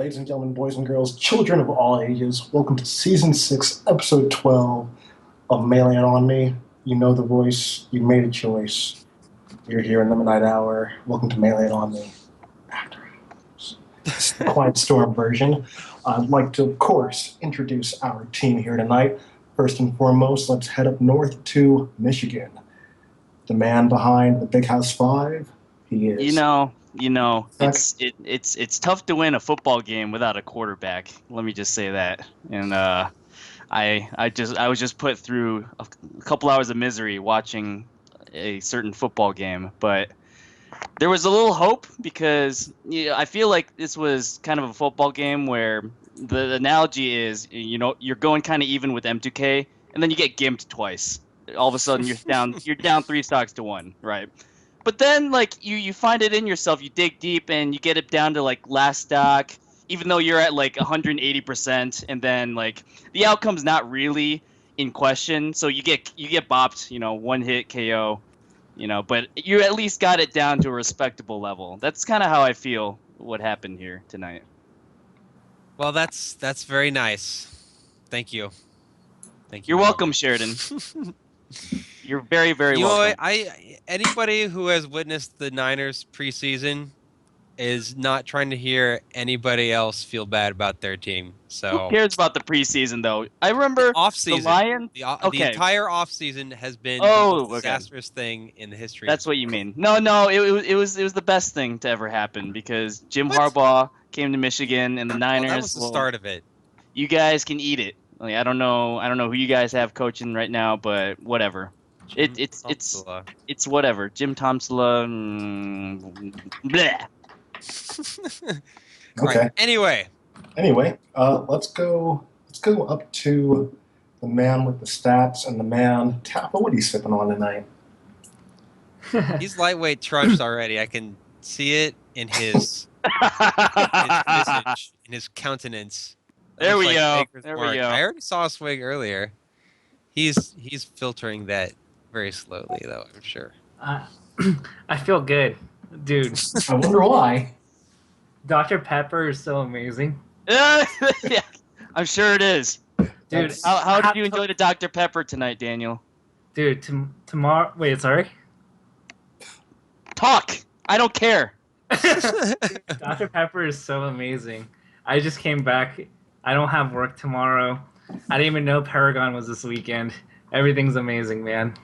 Ladies and gentlemen, boys and girls, children of all ages, welcome to Season 6, Episode 12 of Mailing It On Me. You know the voice, you made a choice. You're here in the midnight hour. Welcome to Mailing It On Me. After Hours. This is the Quiet Storm version. I'd like to, of course, introduce our team here tonight. First and foremost, let's head up north to Michigan. The man behind the Big House 5, he is... It's tough to win a football game without a quarterback. Let me just say that. And I was just put through a couple hours of misery watching a certain football game, but there was a little hope because I feel like this was kind of a football game where the analogy is you're going kind of even with M2K and then you get gimped twice. All of a sudden you're down 3 stocks to 1, right? But then, like, you find it in yourself, you dig deep, and you get it down to, like, last stock, even though you're at, like, 180%, and then, like, the outcome's not really in question, so you get bopped, 1-hit KO, but you at least got it down to a respectable level. That's kind of how I feel what happened here tonight. Well, that's very nice. Thank you. You're welcome, Sheridan. You're very, very welcome. Anybody who has witnessed the Niners preseason is not trying to hear anybody else feel bad about their team. So who cares about the preseason, though? I remember the Lions. The entire offseason has been the most disastrous thing in the history. That's what you mean. No, it was the best thing to ever happen because Jim Harbaugh came to Michigan and the Niners. Well, that was the start of it. You guys can eat it. Like, I don't know who you guys have coaching right now, but whatever. It's whatever. Jim Tomsula. Bleh. Okay. Anyway, let's go up to the man with the stats and the man Tafo. What are you sipping on tonight? He's lightweight trunched already. I can see it in his visage, in his countenance. There we go. I already saw a swig earlier. He's filtering that very slowly, though, I'm sure. I feel good, dude. I wonder why. Dr. Pepper is so amazing. Yeah, I'm sure it is. Dude, how did you enjoy the Dr. Pepper tonight, Daniel? Dude, tomorrow... Wait, sorry? Talk! I don't care. Dr. Pepper is so amazing. I just came back. I don't have work tomorrow. I didn't even know Paragon was this weekend. Everything's amazing, man.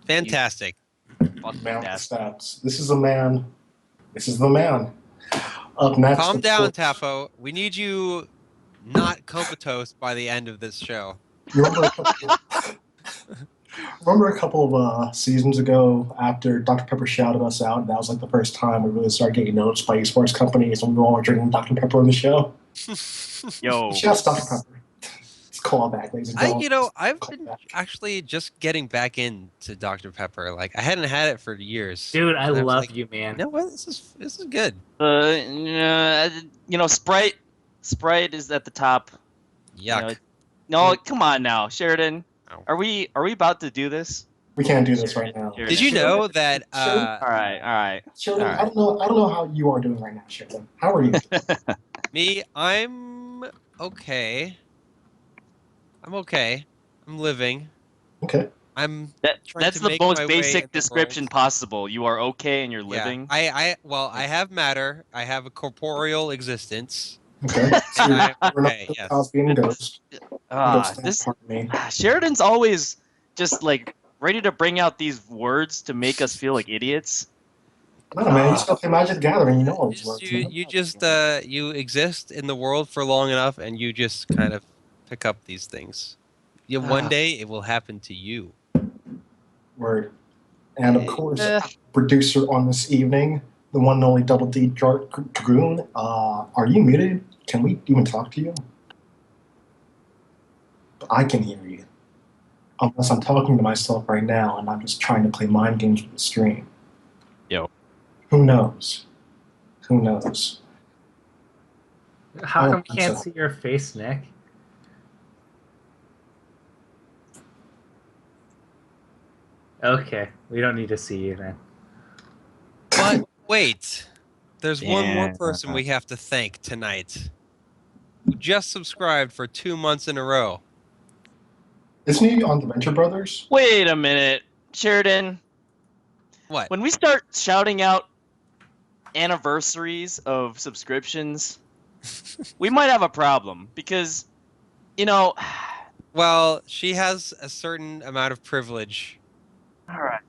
Fantastic. Stats. This is the man. Up next. Calm down, Tafo. We need you not comatose by the end of this show. You remember a couple of seasons ago after Dr. Pepper shouted us out, that was like the first time we really started getting noticed by eSports companies when we all were drinking Dr. Pepper on the show? Yo. Shouts Dr. Pepper. It's callback, ladies and gentlemen. I've been actually just getting back into Dr. Pepper. Like, I hadn't had it for years. Dude, I love you, man. You know what? This is good. Sprite is at the top. Yuck. No, come on now, Sheridan. Are we about to do this? We can't do this right now. Did you know that? All right. Sheridan, I don't know how you are doing right now, Sheridan. How are you? Me, I'm okay. I'm living. Okay. That's the most basic description possible. You are okay and you're living. I have matter. I have a corporeal existence. Okay. So Sheridan's always just like ready to bring out these words to make us feel like idiots. No, man, you still play Magic the Gathering, you know all these words. You exist in the world for long enough, and you just kind of pick up these things. One day it will happen to you. Word. And of course, producer on this evening, the one and only Double D Dragoon. Are you muted? Can we even talk to you? I can hear you. Unless I'm talking to myself right now and I'm just trying to play mind games with the stream. Yo. Who knows? How come we can't see your face, Nick? Okay, we don't need to see you then. But wait, There's one more Damn. person we have to thank tonight who just subscribed for 2 months in a row. Isn't he on the Venture Brothers? Wait a minute, Sheridan. What? When we start shouting out anniversaries of subscriptions, we might have a problem because, you know. Well, she has a certain amount of privilege. All right.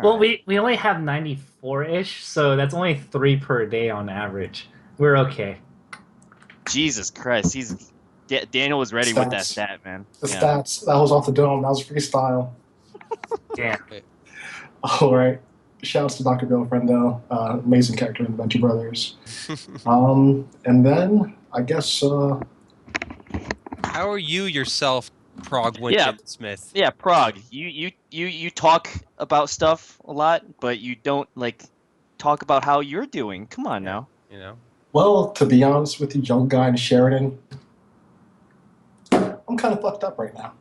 Well, we only have 94-ish, so that's only 3 per day on average. We're okay. Jesus Christ, Daniel was ready with that Stats. stat, man. The Yeah. stats. That was off the dome. That was freestyle. Damn. All right. Shouts to Dr. Girlfriend, though. Amazing character in the Venture Brothers. And then, I guess... How are you yourself, Prog Winston Smith? Yeah, Prog. You talk about stuff a lot, but you don't like talk about how you're doing. Come on now. You know. Well, to be honest with you, Juggleguy and Sheridan, I'm kind of fucked up right now.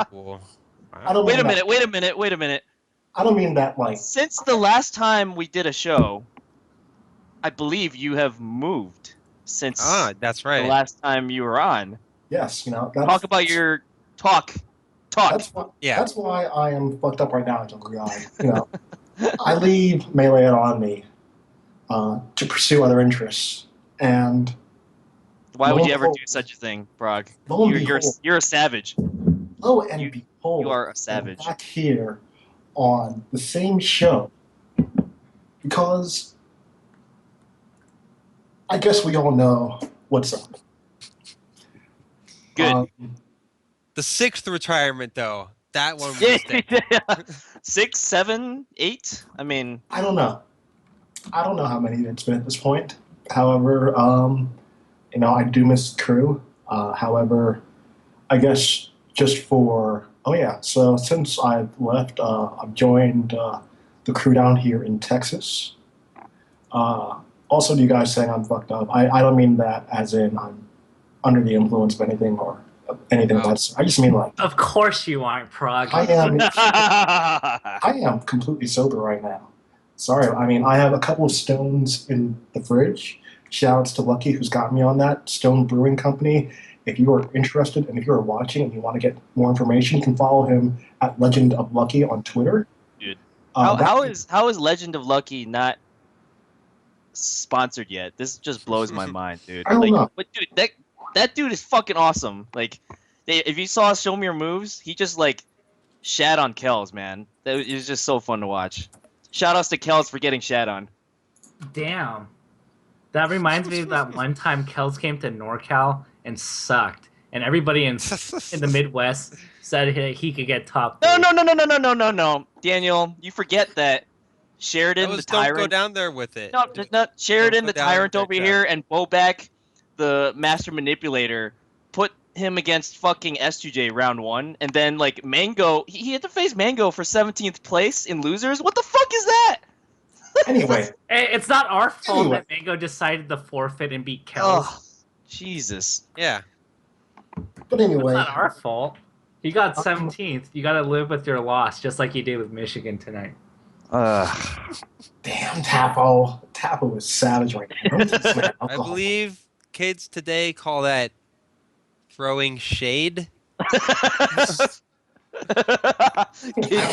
Cool. I don't Wait mean a that- minute. I don't mean that like... Since the last time we did a show, I believe you have moved since That's the right. last time you were on. Yes, that's... Talk about your talk. That's why I am fucked up right now, Juggleguy. I leave Melee on me to pursue other interests, and Why lo would and you ever behold- do such a thing, Prog? lo and You're behold- a savage. lo and you- behold, you are a I'm savage. back here on the same show because I guess we all know what's up. Good. The 6th retirement, though. That one was Yeah, stick. 6, 7, 8. I mean, I don't know how many it's been at this point. However, I do miss the crew. However, I guess just for... Oh, yeah. So since I've left, I've joined the crew down here in Texas. Also, to you guys saying I'm fucked up, I don't mean that as in I'm under the influence of anything or anything that's... I just mean like... Of course you aren't, Prog. I am completely sober right now. Sorry, I mean, I have a couple of stones in the fridge. Shoutouts to Lucky, who's got me on that Stone Brewing Company. If you are interested and if you are watching and you want to get more information, you can follow him at Legend of Lucky on Twitter. Dude, how is Legend of Lucky not sponsored yet? This just blows my mind, dude. I don't know. But dude, that dude is fucking awesome. Like, if you saw Show Me Your Moves, he just like shat on Kells, man. It was just so fun to watch. Shout outs to Kells for getting shat on. Damn. That reminds me of that one time Kels came to NorCal and sucked. And everybody in the Midwest said he could get top. No. Daniel, you forget that Sheridan the Don't Tyrant. go down there with it. No, not Sheridan go the down Tyrant that over track. here and Bobek the Master Manipulator put him against fucking S2J round 1, and then like Mango, he had to face Mango for 17th place in losers. What the fuck is that? Anyway, It's not our fault Anyway. that Mango decided to forfeit and beat Kels. Oh, Jesus. Yeah. but It's anyway, not our fault. He got 17th. You got to live with your loss, just like you did with Michigan tonight. damn Tafo. Tafo is savage right now. I believe kids today call that throwing shade. Kids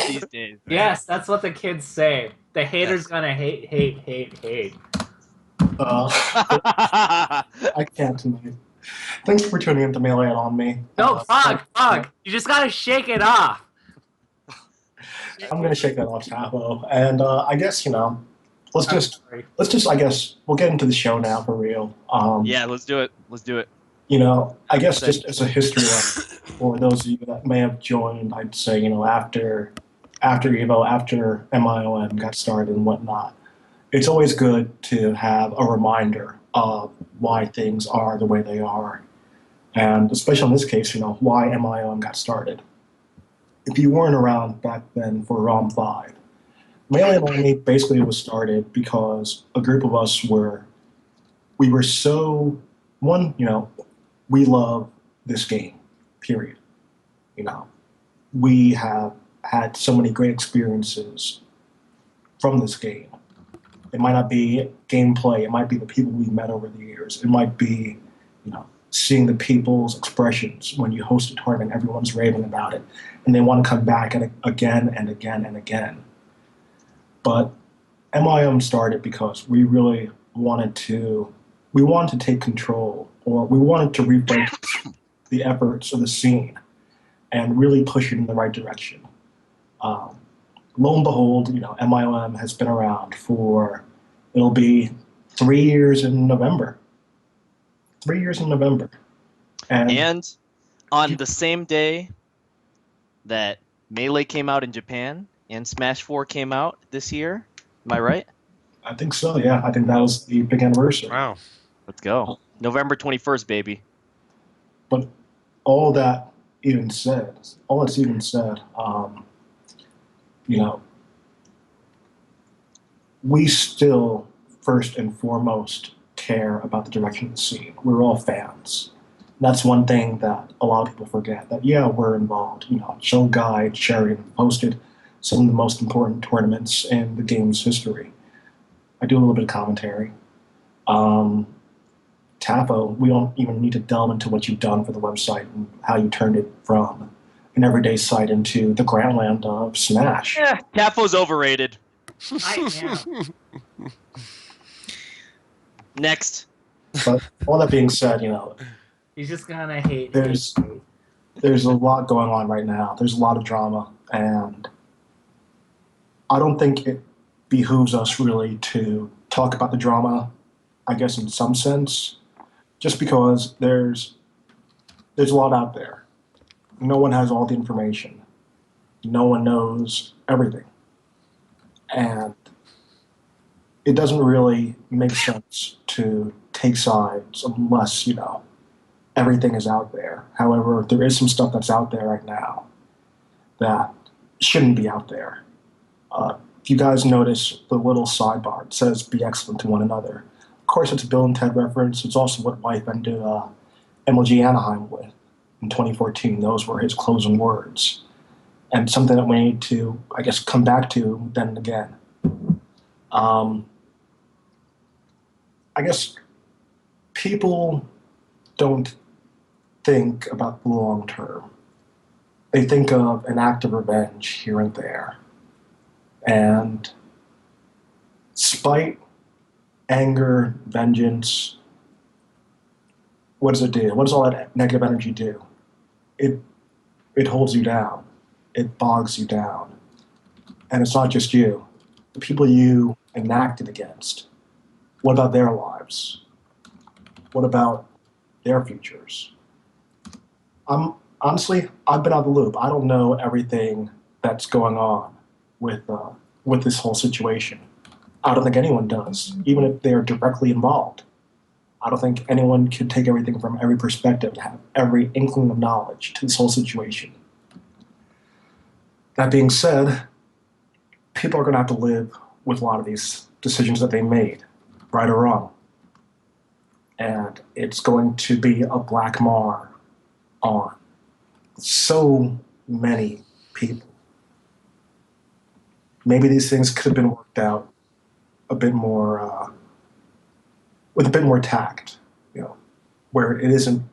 these days. Man. Yes, that's what the kids say. The hater's gonna hate. I can't tonight. Thanks for tuning in to Melee on me. No, Prog, you just gotta shake it off. I'm gonna shake that off, Tafo, and I guess let's just Sorry. I guess we'll get into the show now for real. Yeah, let's do it. I guess just as a history lesson for those of you that may have joined, I'd say after Evo, after MIOM got started and whatnot, it's always good to have a reminder of why things are the way they are, and especially in this case, why MIOM got started. If you weren't around back then for ROM 5, Melee Only basically was started because a group of us we were so, we love this game, period. We have had so many great experiences from this game. It might not be gameplay. It might be the people we've met over the years. It might be, seeing the people's expressions when you host a tournament. Everyone's raving about it, and they want to come back again and again and again. But MIM started because we really wanted to take control, or we wanted to refocus the efforts of the scene and really push it in the right direction. Lo and behold, MIM has been around for, it'll be 3 years in November. 3 years in November. And on the same day that Melee came out in Japan and Smash 4 came out this year, am I right? I think so, yeah. I think that was the big anniversary. Wow. Let's go. November 21st, baby. But all that's even said, we still, first and foremost, care about the direction of the scene. We're all fans. That's one thing that a lot of people forget, that, yeah, we're involved. Juggleguy and Sheridan hosted some of the most important tournaments in the game's history. I do a little bit of commentary. Tafo, we don't even need to delve into what you've done for the website and how you turned it from an everyday site into the grandland of Smash. Yeah, Tafo's overrated. I am. Next. But all that being said, He's just gonna hate. there's a lot going on right now. There's a lot of drama, and I don't think it behooves us really to talk about the drama, I guess in some sense, just because there's a lot out there. No one has all the information. No one knows everything. And it doesn't really make sense to take sides unless, everything is out there. However, there is some stuff that's out there right now that shouldn't be out there. If you guys notice the little sidebar, it says "be excellent to one another." Of course, it's a Bill and Ted reference. It's also what Life ended MLG Anaheim with in 2014. Those were his closing words. And something that we need to, I guess, come back to then and again. I guess people don't think about the long term. They think of an act of revenge here and there. And spite, anger, vengeance, what does it do? What does all that negative energy do? It holds you down. It bogs you down. And it's not just you. The people you enacted against, what about their lives? What about their futures? Honestly, I've been out of the loop. I don't know everything that's going on with this whole situation. I don't think anyone does, even if they're directly involved. I don't think anyone can take everything from every perspective and have every inkling of knowledge to this whole situation. That being said, people are going to have to live with a lot of these decisions that they made, right or wrong. And it's going to be a black mar on so many people. Maybe these things could have been worked out a bit more, with a bit more tact, where it isn't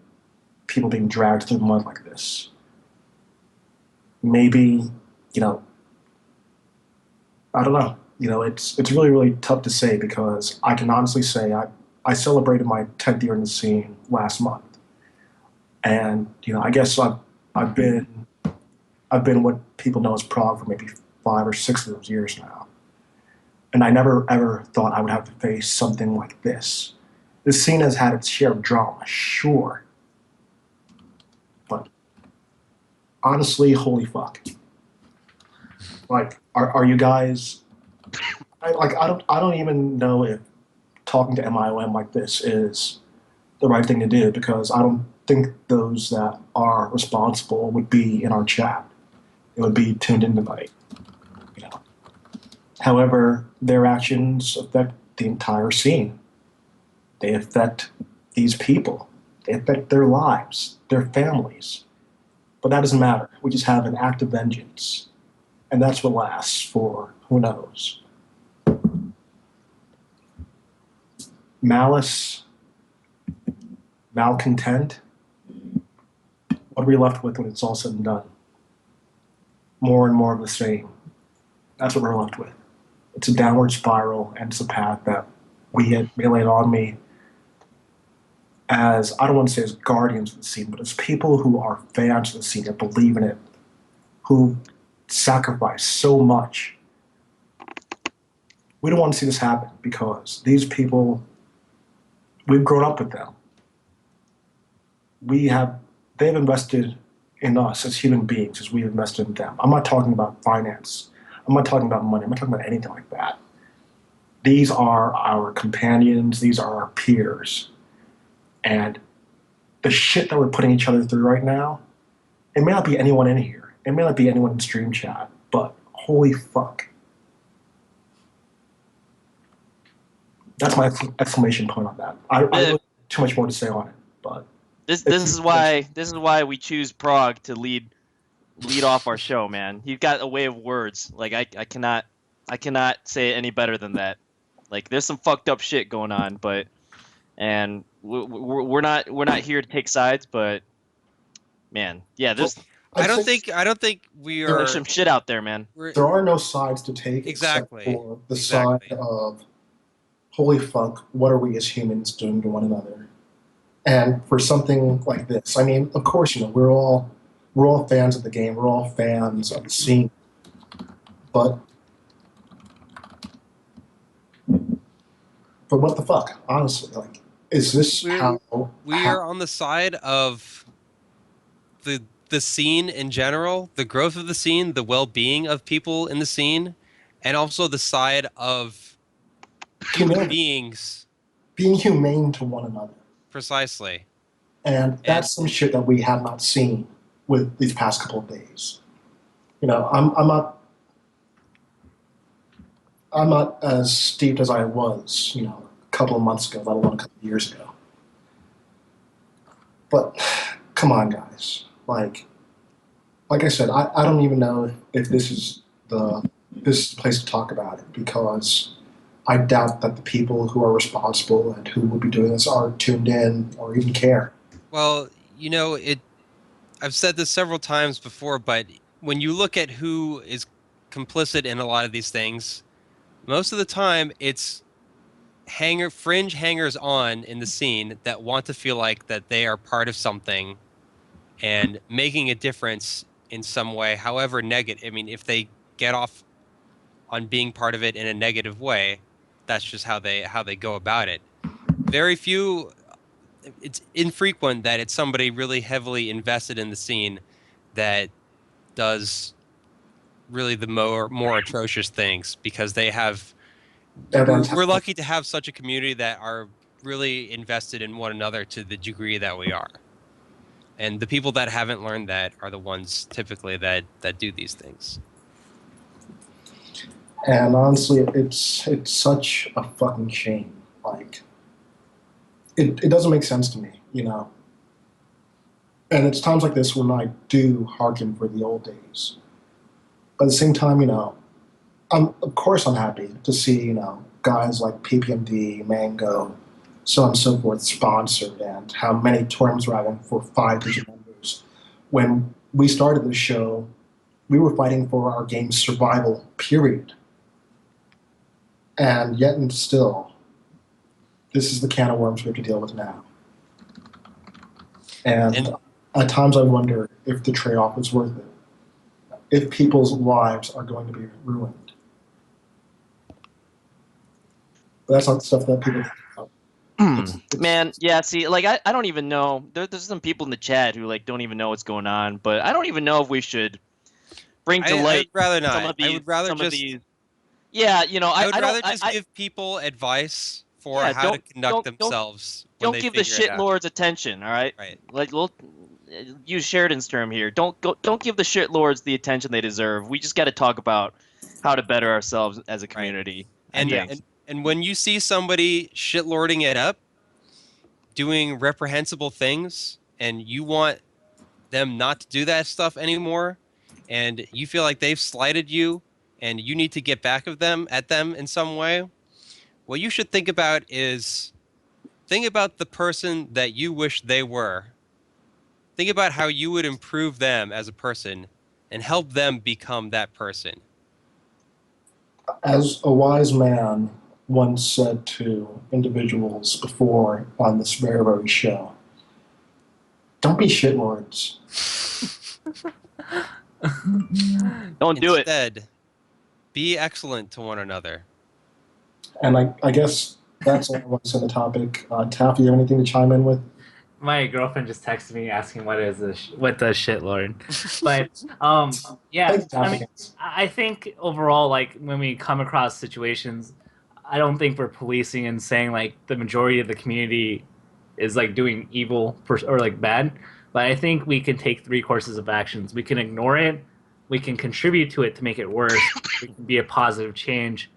people being dragged through the mud like this. Maybe, I don't know. It's really, really tough to say, because I can honestly say I celebrated my 10th year in the scene last month. And, I guess I've been what people know as Prog for maybe 5 or 6 of those years now. And I never, ever thought I would have to face something like this. This scene has had its share of drama, sure. But honestly, holy fuck. Like, are you guys... I don't even know if talking to MIOM like this is the right thing to do, because I don't think those that are responsible would be in our chat. It would be tuned in tonight. However, their actions affect the entire scene. They affect these people. They affect their lives, their families. But that doesn't matter. We just have an act of vengeance. And that's what lasts for who knows. malice, malcontent. What are we left with when it's all said and done? More and more of the same. That's what we're left with. It's a downward spiral, and it's a path that we at Melee on Me, as I don't want to say as guardians of the scene, but as people who are fans of the scene and believe in it, who sacrifice so much. We don't want to see this happen because these people, we've grown up with them. They've invested in us as human beings as we've invested in them. I'm not talking about finance. I'm not talking about money. I'm not talking about anything like that. These are our companions. These are our peers. And the shit that we're putting each other through right now, it may not be anyone in here. It may not be anyone in stream chat, but holy fuck. That's my exclamation point on that. I don't have too much more to say on it, but This is why we choose Prog to lead off our show, man. You've got a way of words. Like I cannot say it any better than that. Like there's some fucked up shit going on, and we're not here to take sides, but man, yeah, I don't think we are. there's some shit out there, man. there are no sides to take Exactly. except for the side of holy fuck, what are we as humans doing to one another? And for something like this, I mean, of course, we're all fans of the game, we're all fans of the scene, but what the fuck, honestly, like, is this we are on the side of the scene in general, the growth of the scene, the well-being of people in the scene, and also the side of human beings being humane to one another. Precisely. And that's some shit that we have not seen with these past couple of days. I'm not as steeped as I was, a couple of months ago, let alone a couple of years ago. But come on, guys. Like I said, I don't even know if this is the place to talk about it, because I doubt that the people who are responsible and who would be doing this are tuned in or even care. Well, I've said this several times before, but when you look at who is complicit in a lot of these things, most of the time it's fringe hangers-on in the scene that want to feel like that they are part of something and making a difference in some way, however negative. I mean, if they get off on being part of it in a negative way, that's just how they go about it. Very few. It's infrequent that it's somebody really heavily invested in the scene that does really the more atrocious things, because they have. We're lucky to have such a community that are really invested in one another to the degree that we are. And the people that haven't learned that are the ones typically that do these things. And honestly, it's such a fucking shame. Like, it doesn't make sense to me, And it's times like this when I do hearken for the old days. But at the same time, of course I'm happy to see, guys like PPMD, Mango, so on and so forth, sponsored, and how many tournaments we're having for 5-digit numbers. When we started the show, we were fighting for our game's survival, period. And yet and still, this is the can of worms we have to deal with now. And at times I wonder if the trade-off is worth it. If people's lives are going to be ruined. But that's not the stuff that people think about. Man, yeah, see, like, I don't even know. There's some people in the chat who, like, don't even know what's going on, but I don't even know if we should bring to light I'd rather not. some of these. I would rather some just. Of these, yeah, I would rather just give people advice for how to conduct themselves. Don't give the shitlords attention, all right? Right. Like, we'll use Sheridan's term here. Don't give the shitlords the attention they deserve. We just got to talk about how to better ourselves as a community. Right. And when you see somebody shitlording it up, doing reprehensible things, and you want them not to do that stuff anymore, and you feel like they've slighted you, and you need to get back at them in some way, what you should think about is Think about the person that you wish they were. Think about how you would improve them as a person and help them become that person. As a wise man once said to individuals before on this very, very show, don't be shitlords. Don't do it. Instead, be excellent to one another. And I guess that's all I want to say on the topic. Tafo, you have anything to chime in with? My girlfriend just texted me asking what does shitlord, but yeah, Thanks, I Tafo. mean, I think overall, like when we come across situations, I don't think we're policing and saying like the majority of the community is like doing evil or like bad, but I think we can take three courses of actions. We can ignore it, we can contribute to it to make it worse, we can be a positive change.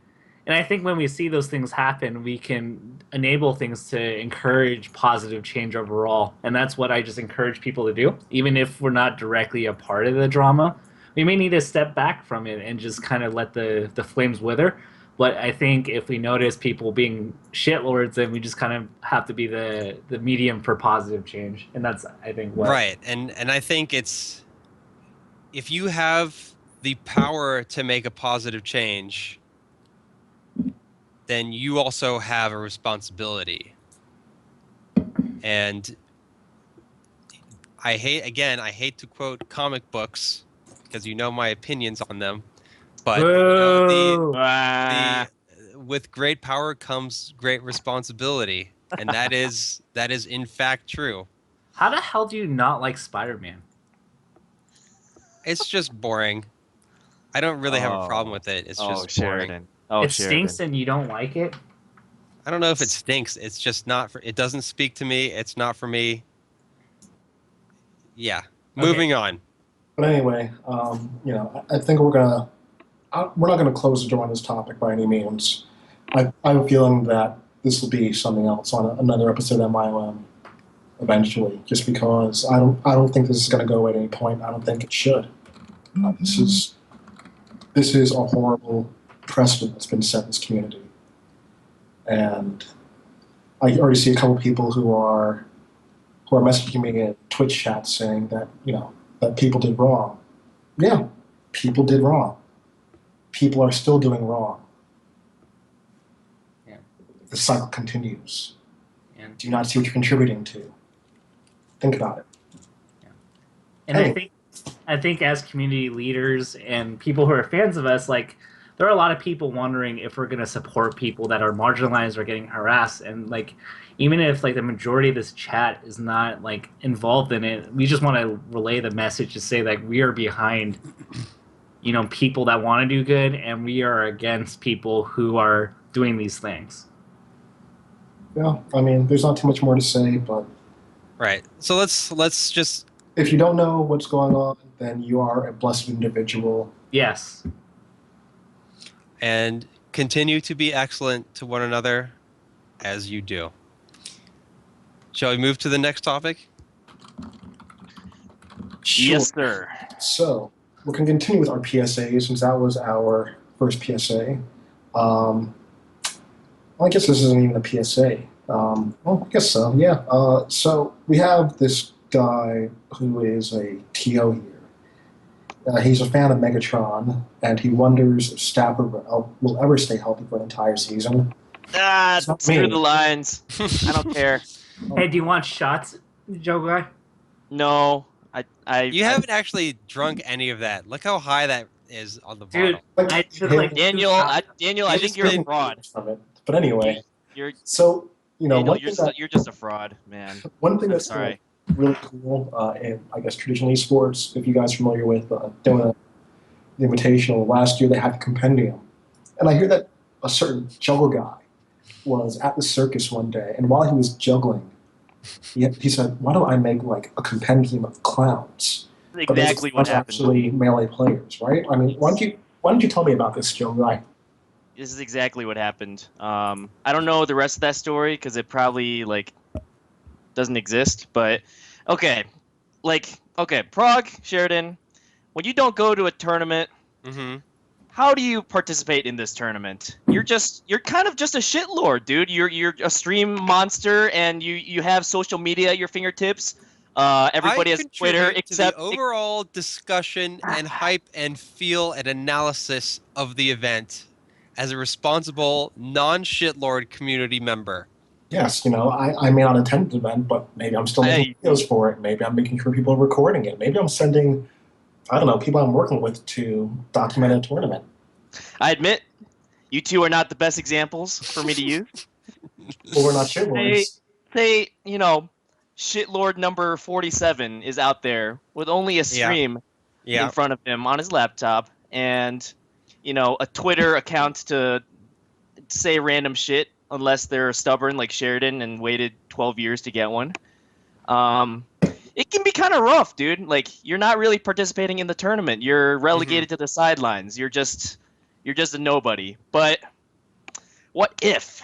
And I think when we see those things happen, we can enable things to encourage positive change overall. And that's what I just encourage people to do. Even if we're not directly a part of the drama, we may need to step back from it and just kind of let the flames wither. But I think if we notice people being shitlords, then we just kind of have to be the medium for positive change. And that's, I think, what... Right. And I think it's, if you have the power to make a positive change, then you also have a responsibility. And I hate to quote comic books because you know my opinions on them, but with great power comes great responsibility, and that is in fact true. How the hell do you not like Spider-Man? It's just boring. I don't really have a problem with it. It's just boring. Sheridan. It stinks and you don't like it? I don't know if it stinks. It's just not for. It doesn't speak to me. It's not for me. Yeah. Moving on. But anyway, I think we're not gonna close the door on this topic by any means. I have a feeling that this will be something else on another episode of MILM eventually, just because I don't think this is gonna go away at any point. I don't think it should. This is a horrible precedent that's been set in this community. And I already see a couple people who are messaging me in Twitch chat saying that, that people did wrong. Yeah, people did wrong. People are still doing wrong. Yeah. The cycle continues. Yeah. Do you not see what you're contributing to? Think about it. Yeah. And I think as community leaders and people who are fans of us, like, there are a lot of people wondering if we're going to support people that are marginalized or getting harassed. And like, even if like the majority of this chat is not like involved in it, we just want to relay the message to say like we are behind, people that want to do good, and we are against people who are doing these things. Yeah, I mean, there's not too much more to say, but right. So let's just. If you don't know what's going on, then you are a blessed individual. Yes. And continue to be excellent to one another as you do. Shall we move to the next topic? Sure. Yes, sir. So, we're going to continue with our PSA since that was our first PSA. Well, I guess this isn't even a PSA. Well, I guess so, yeah. So, we have this guy who is a TO here. He's a fan of Megatron, and he wonders if Stafford will ever stay healthy for an entire season. Screw the lines. I don't care. Hey, do you want shots, Juggleguy? No, You haven't actually drunk any of that. Look how high that is on the Dude, bottle. I took like Daniel, I think you're a fraud. From it. But anyway, You're so Daniel, you're just a fraud, man. one thing I'm that's sorry. really cool in, I guess, traditional esports, if you guys are familiar with doing the Invitational, last year they had the Compendium. And I hear that a certain Juggleguy was at the circus one day, and while he was juggling, he said, why don't I make like a compendium of clowns? Exactly what happened. Actually melee players, right? I mean, why don't you tell me about this, Juggleguy? This is exactly what happened. I don't know the rest of that story because it probably doesn't exist. But okay, Prog, Sheridan, when you don't go to a tournament, Mm-hmm. how do you participate in this tournament? You're kind of just a shitlord, dude. You're a stream monster, and you have social media at your fingertips. Everybody has Twitter, to except the overall discussion and hype and feel and analysis of the event as a responsible, non-shitlord community member. Yes, I may not attend the event, but maybe I'm still making videos for it. Maybe I'm making sure people are recording it. Maybe I'm sending, I don't know, people I'm working with to document a tournament. I admit, you two are not the best examples for me to use. Well, we're not shitlords. Say, shitlord number 47 is out there with only a stream in front of him on his laptop and, a Twitter account to say random shit unless they're stubborn like Sheridan and waited 12 years to get one. It can be kind of rough, dude. Like, you're not really participating in the tournament. You're relegated to the sidelines. You're just a nobody. But what if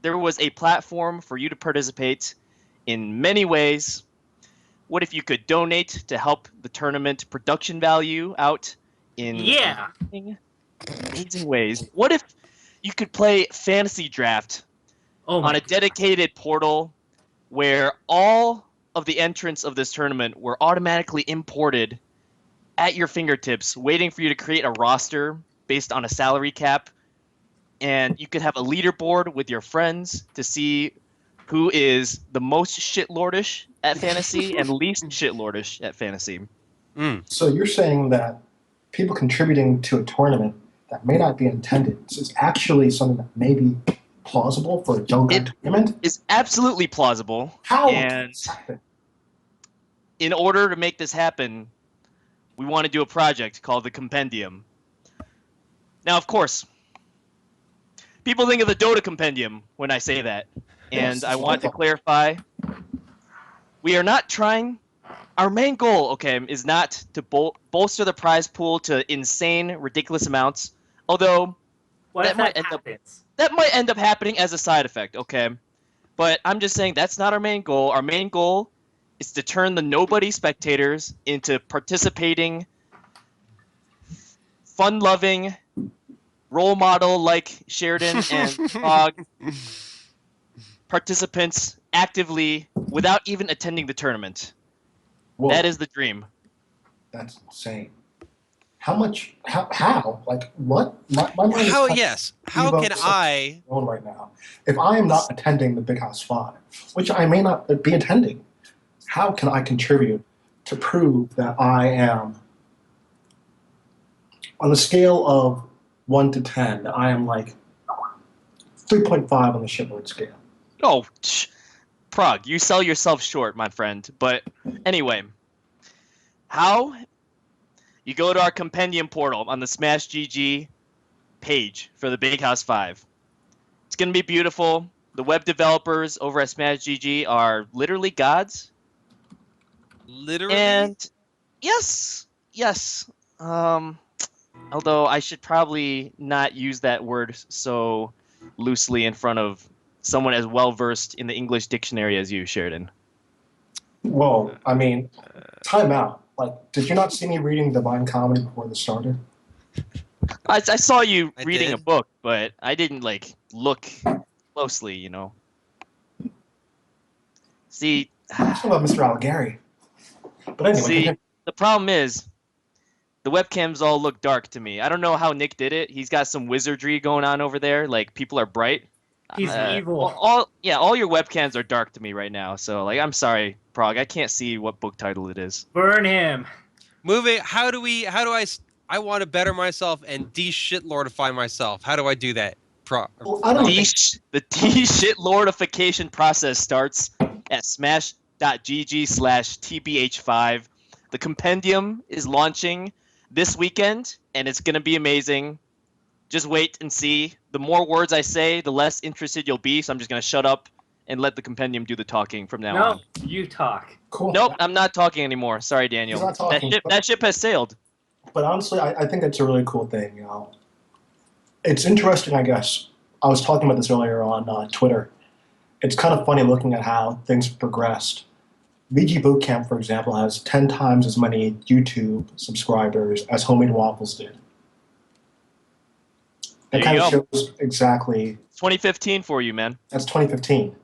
there was a platform for you to participate in many ways? What if you could donate to help the tournament production value out in amazing ways? What if you could play Fantasy Draft on a dedicated portal where all of the entrants of this tournament were automatically imported at your fingertips, waiting for you to create a roster based on a salary cap, and you could have a leaderboard with your friends to see who is the most shitlordish at fantasy and least shitlordish at fantasy. So you're saying that people contributing to a tournament that may not be intended is actually something that may be plausible for a Juggleguy tournament? It's absolutely plausible. How? And in order to make this happen, we want to do a project called the Compendium. Now, of course, people think of the Dota Compendium when I say that. And I want to clarify, we are not trying, our main goal, is not to bolster the prize pool to insane, ridiculous amounts. Although, that might end up happening as a side effect, But I'm just saying that's not our main goal. Our main goal is to turn the nobody spectators into participating, fun-loving, role model like Sheridan and Prog participants actively without even attending the tournament. Whoa. That is the dream. That's insane. How much? How? Like, what? My mind is how can I? Right now, if I am not attending the Big House 5, which I may not be attending, how can I contribute to prove that I am, on a scale of 1 to 10, I am like 3.5 on the shitlord scale? Oh, Prog, you sell yourself short, my friend. But anyway, how? You go to our compendium portal on the Smash GG page for the Big House 5. It's going to be beautiful. The web developers over at Smash GG are literally gods. Literally? And yes. Although I should probably not use that word so loosely in front of someone as well-versed in the English dictionary as you, Sheridan. Well, I mean, time out. Like, did you not see me reading Divine Comedy before this started? I saw you reading a book, but I didn't, look closely, See... It's about Mr. Algary. But anyway... the problem is, the webcams all look dark to me. I don't know how Nick did it. He's got some wizardry going on over there. Like, people are bright. He's evil. All your webcams are dark to me right now. So, I'm sorry, Prog. I can't see what book title it is. Burn him. How do I want to better myself and de-shitlordify myself. How do I do that? The de-shitlordification process starts at smash.gg/tbh5. The compendium is launching this weekend, and it's going to be amazing. Just wait and see. The more words I say, the less interested you'll be, so I'm just going to shut up and let the compendium do the talking from now on. No, you talk. Cool. Nope, I'm not talking anymore. Sorry, Daniel. He's not talking, that ship has sailed. But honestly, I think that's a really cool thing. It's interesting, I guess. I was talking about this earlier on Twitter. It's kind of funny looking at how things progressed. VG Bootcamp, for example, has 10 times as many YouTube subscribers as Homemade Waffles did. That kind of shows exactly. 2015 for you, man. That's 2015.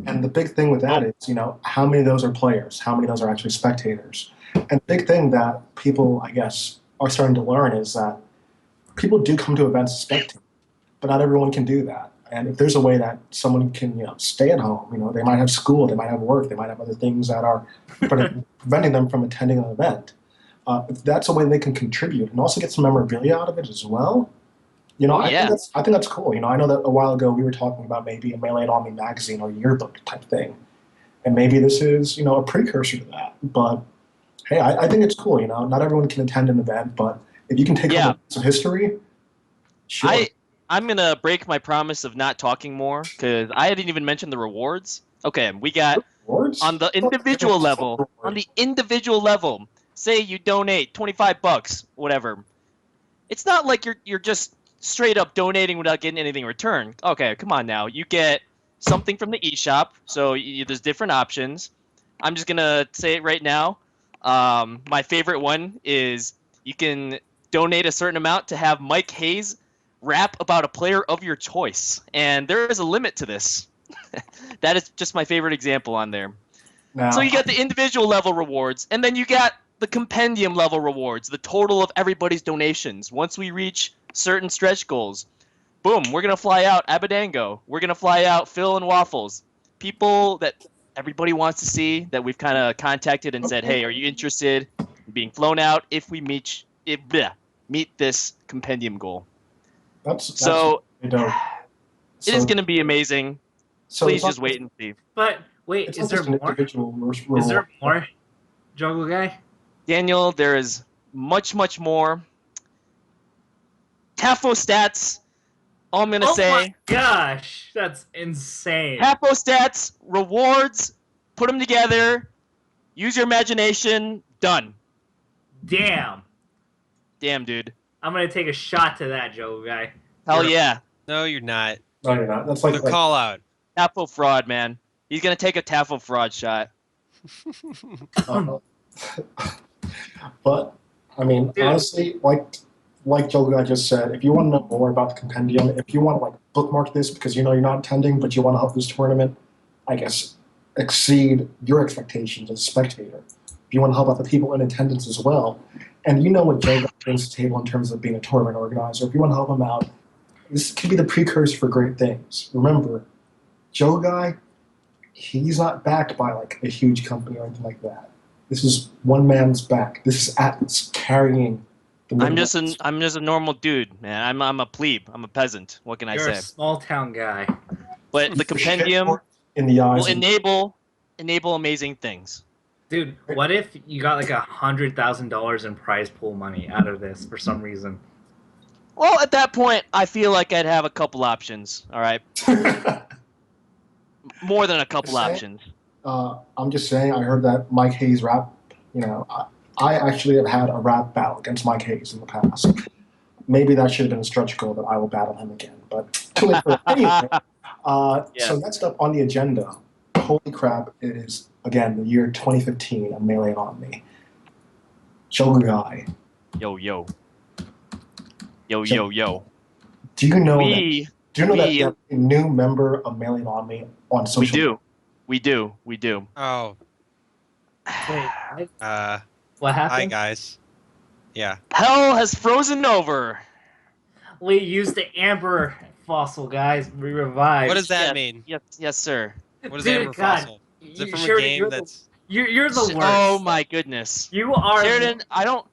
And the big thing with that is, how many of those are players? How many of those are actually spectators? And the big thing that people, I guess, are starting to learn is that people do come to events to spectate, but not everyone can do that. And if there's a way that someone can, stay at home, they might have school, they might have work, they might have other things that are preventing them from attending an event. If that's a way they can contribute and also get some memorabilia out of it as well. I think that's cool. I know that a while ago we were talking about maybe a Melee and Omni magazine or yearbook type thing, and maybe this is a precursor to that. But hey, I think it's cool. Not everyone can attend an event, but if you can take some history, sure. I'm gonna break my promise of not talking more because I didn't even mention the rewards. Okay, we got rewards? On the individual level. On the individual level, say you donate $25, whatever. It's not like you're just straight up donating without getting anything in return. Okay, come on now. You get something from the eShop, so there's different options. I'm just gonna say it right now. My favorite one is you can donate a certain amount to have Mike Hayes rap about a player of your choice, and there is a limit to this. That is just my favorite example on there. Now, So you got the individual level rewards, and then you got the compendium level rewards, the total of everybody's donations. Once we reach certain stretch goals, boom, we're going to fly out Abadango. We're going to fly out Phil and Waffles. People that everybody wants to see that we've kind of contacted and said, hey, are you interested in being flown out if we meet this compendium goal? that's So dope. it is going to be amazing. So Please it's not- just wait and see. But wait, It's is not there just an more? individual Is there reward. more, Juggleguy? Daniel, there is much, much more. Tafo stats, all I'm going to Oh say. my gosh, that's insane. Tafo stats, rewards, put them together, use your imagination, done. Damn. Damn, dude. I'm gonna take a shot to that, Juggleguy. Hell yeah. No, you're not. No, you're not. That's like, The call out. Tafo fraud, man. He's going to take a Tafo fraud shot. uh, but I mean, Dude. honestly, like Joe Guy just said, if you want to know more about the compendium, if you want to bookmark this because you're not attending, but you want to help this tournament, I guess, exceed your expectations as a spectator. If you want to help out the people in attendance as well, and you know what Joe Guy brings to the table in terms of being a tournament organizer, if you want to help him out, this could be the precursor for great things. Remember, Joe Guy, he's not backed by a huge company or anything like that. This is one man's back. This is Atlas carrying the I'm just a normal dude, man. I'm a plebe. I'm a peasant. What can I You're say? a small town guy. But the compendium in the eyes will enable amazing things. Dude, what if you got $100,000 in prize pool money out of this for some reason? Well, at that point, I feel like I'd have a couple options. All right, more than a couple options. I'm just saying, I heard that Mike Hayes rap. I actually have had a rap battle against Mike Hayes in the past. Maybe that should have been a stretch goal that I will battle him again. But too late for that. Anyway, so next up on the agenda, holy crap, it is, again, the year 2015 of Melee on Me. Juggleguy. Yo. Do you know We that you have a new member of Melee on Me on social we do. Oh, Wait, uh, what hi happened? guys. Yeah. Hell has frozen over. We used the amber fossil, guys. We revived. What does that Yes, mean? Yes, sir. What is Dude, Amber God, Fossil? Is it you- from Sheridan, a game you're that's... You're the worst. Oh my goodness. You are. Sheridan, I don't.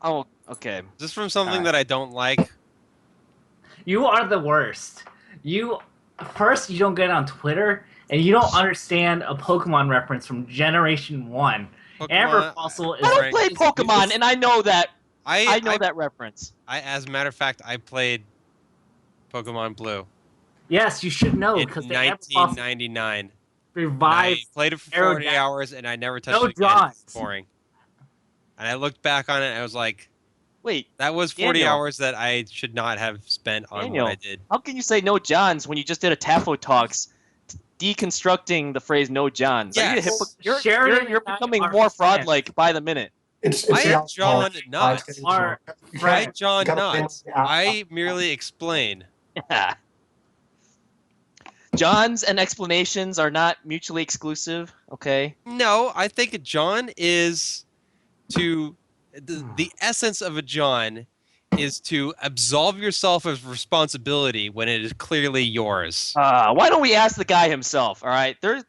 Oh, okay. Is this from something Alright. that I don't like? You are the worst. You don't get on Twitter, and you don't understand a Pokemon reference from Generation 1. Amber Pokemon- Fossil is. I don't Right. play Pokemon, and I know that. I know I, that reference. as a matter of fact, I played Pokemon Blue Yes, you should know in because the Amber Fossil 1999. And I revives. played it for Aerodynamic. 40 hours, and I never touched No it again. Johns. It's boring. And I looked back on it, and I was like, Wait, that was 40 Daniel. hours that I should not have spent on Daniel. what I did. how can you say no Johns when you just did a Tafo Talks deconstructing the phrase no Johns? Are you a Yes. hypocrite? Sheridan You're and I becoming are more fans. fraud-like by the minute. It's I the am John alcohol. not. It's Are you I Fred, John gotta not. think the alcohol. I merely explain. Johns and explanations are not mutually exclusive. Okay. No, I think a John is the essence of a John is to absolve yourself of responsibility when it is clearly yours. Why don't we ask the guy himself? All right. There's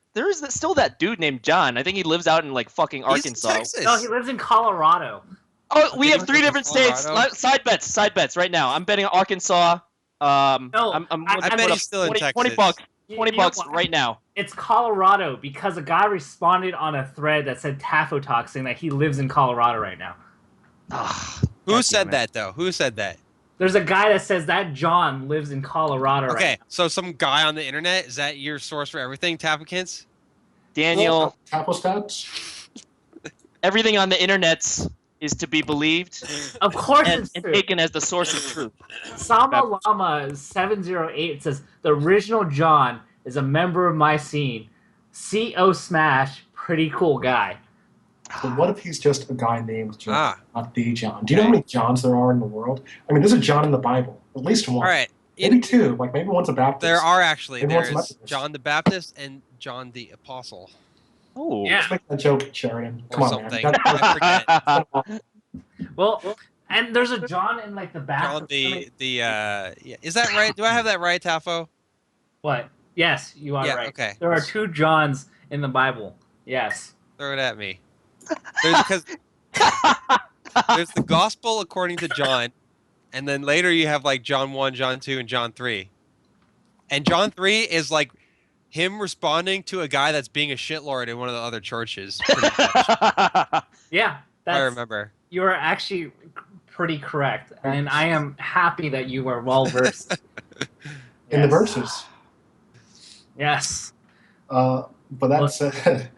still that dude named John. I think he lives out in like fucking He's in Arkansas. Texas. no, he lives in Colorado. Oh, we Okay, have 3 he lives in different states. Colorado. Side bets right now. I'm betting Arkansas. No, I bet he's still in 20 Texas. bucks. You 20 know bucks what? right now. It's Colorado because a guy responded on a thread that said Tafo talk saying that he lives in Colorado right now. Who God said damn it. that though? Who said that? There's a guy that says that John lives in Colorado right Okay, now. so some guy on the internet, is that your source for everything, Tapikins? Daniel, Tapo stats. everything on the internet is to be believed Of course and it's true. taken as the source of truth. Sama Llama 708 says the original John is a member of my scene. CO Smash, pretty cool guy. But what if he's just a guy named John, not the John? Do you know how many Johns there are in the world? I mean, there's a John in the Bible, at least one. All right. Maybe 2. Like maybe one's a Baptist. There are actually. Maybe one's a There's Methodist. John the Baptist and John the Apostle. Oh. Yeah. Let's make that joke, Sheridan. Come Or on, something. man. I forget. Well, and there's a John in like the John Baptist. yeah. Is that right? Do I have that right, Tafo? What? Yes, you are Yeah, right. okay. There are 2 Johns in the Bible. Yes. Throw it at me. There's the gospel according to John, and then later you have like John 1, John 2, and John 3. And John 3 is like him responding to a guy that's being a shitlord in one of the other churches. Pretty much, Yeah, I remember. you are actually pretty correct, and I am happy that you are well versed In the verses. Yes. But that said,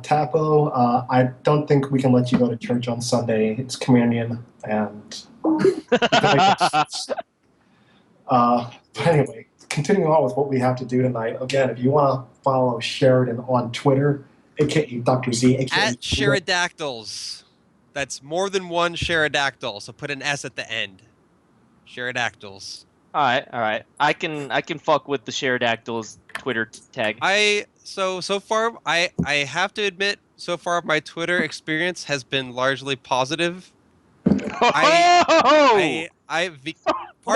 Tapo, I don't think we can let you go to church on Sunday. It's communion, and but anyway, continuing on with what we have to do tonight. Again, if you want to follow Sheridan on Twitter, aka Dr. Z, aka At Pterodactyls. That's more than one pterodactyl, so put an S at the end. Pterodactyls. All right. I can fuck with the Pterodactyls Twitter tag. So far I have to admit, so far my Twitter experience has been largely positive. Part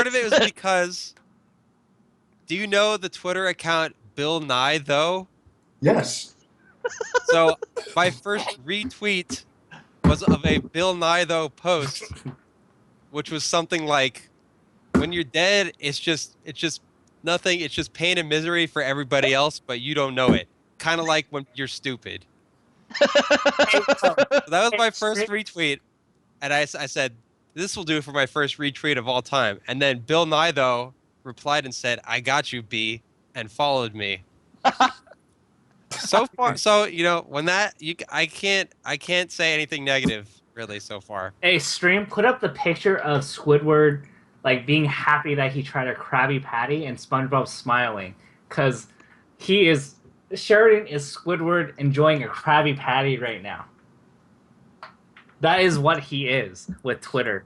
of it was because, do you know the Twitter account Bill Nye though? Yes. So my first retweet was of a Bill Nye though post, which was something like, when you're dead, it's just nothing. It's just pain and misery for everybody else, but you don't know it. Kind of like when you're stupid. So that was my first retweet, and I said, this will do for my first retweet of all time. And then Bill Nye though replied and said, "I got you, B," and followed me. So far, so when I can't say anything negative really so far. Hey, stream, put up the picture of Squidward like being happy that he tried a Krabby Patty and SpongeBob smiling, because Sheridan is Squidward enjoying a Krabby Patty right now. That is what he is with Twitter.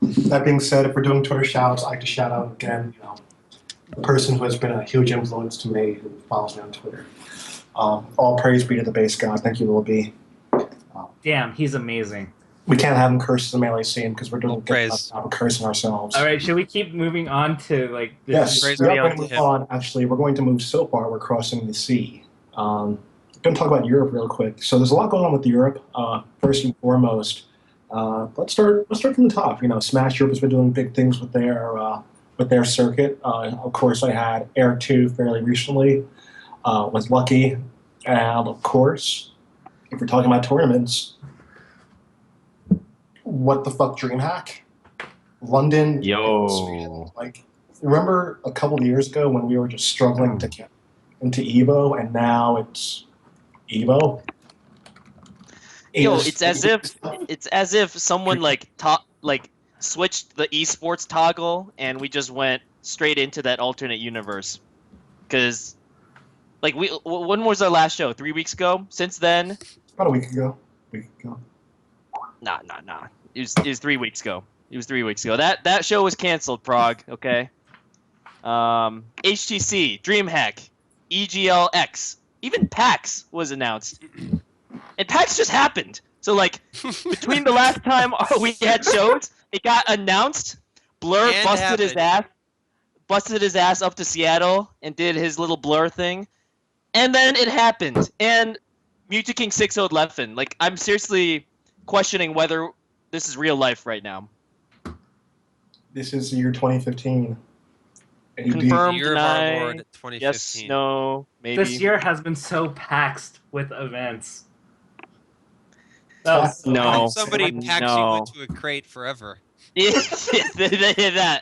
That being said, if we're doing Twitter shout-outs, I'd like to shout out again, the person who has been a huge influence to me, who follows me on Twitter. All praise be to the base god. Thank you, Lil B. Damn, he's amazing. We can't have him curse the melee scene because we're doing a good Praise. job of cursing ourselves. All right, should we keep moving on to like this? Yes, Praise we are be going to unto move him. on. Actually, we're going to move so far. We're crossing the sea. I'm going to talk about Europe real quick. So there's a lot going on with Europe. First and foremost, let's start from the top. Smash Europe has been doing big things with their circuit. Of course, I had Air 2 fairly recently with Lucky, and of course, if we're talking about tournaments, what the fuck, Dreamhack? London. Yo. Like, remember a couple of years ago when we were just struggling to get into Evo, and now it's Evo? Yo, it's as if someone switched the eSports toggle and we just went straight into that alternate universe. Because, when was our last show? 3 weeks ago? Since then, about a week ago. Nah. It was 3 weeks ago. It was 3 weeks ago. That show was canceled, Prog, okay? HTC, Dreamhack, EGLX, even PAX was announced. And PAX just happened. So, like, between the last time we had shows, it got announced. Blur And busted his ass up to Seattle and did his little Blur thing. And then it happened. And Mewtwo King 6-0'd Leffen. Like, I'm seriously questioning whether this is real life right now. This is the year 2015. And you Confirmed, Year of our deny, Lord 2015. yes, no, maybe. This year has been so packed with events. That was so No. packed. Somebody No. packs you into a crate forever. Yeah,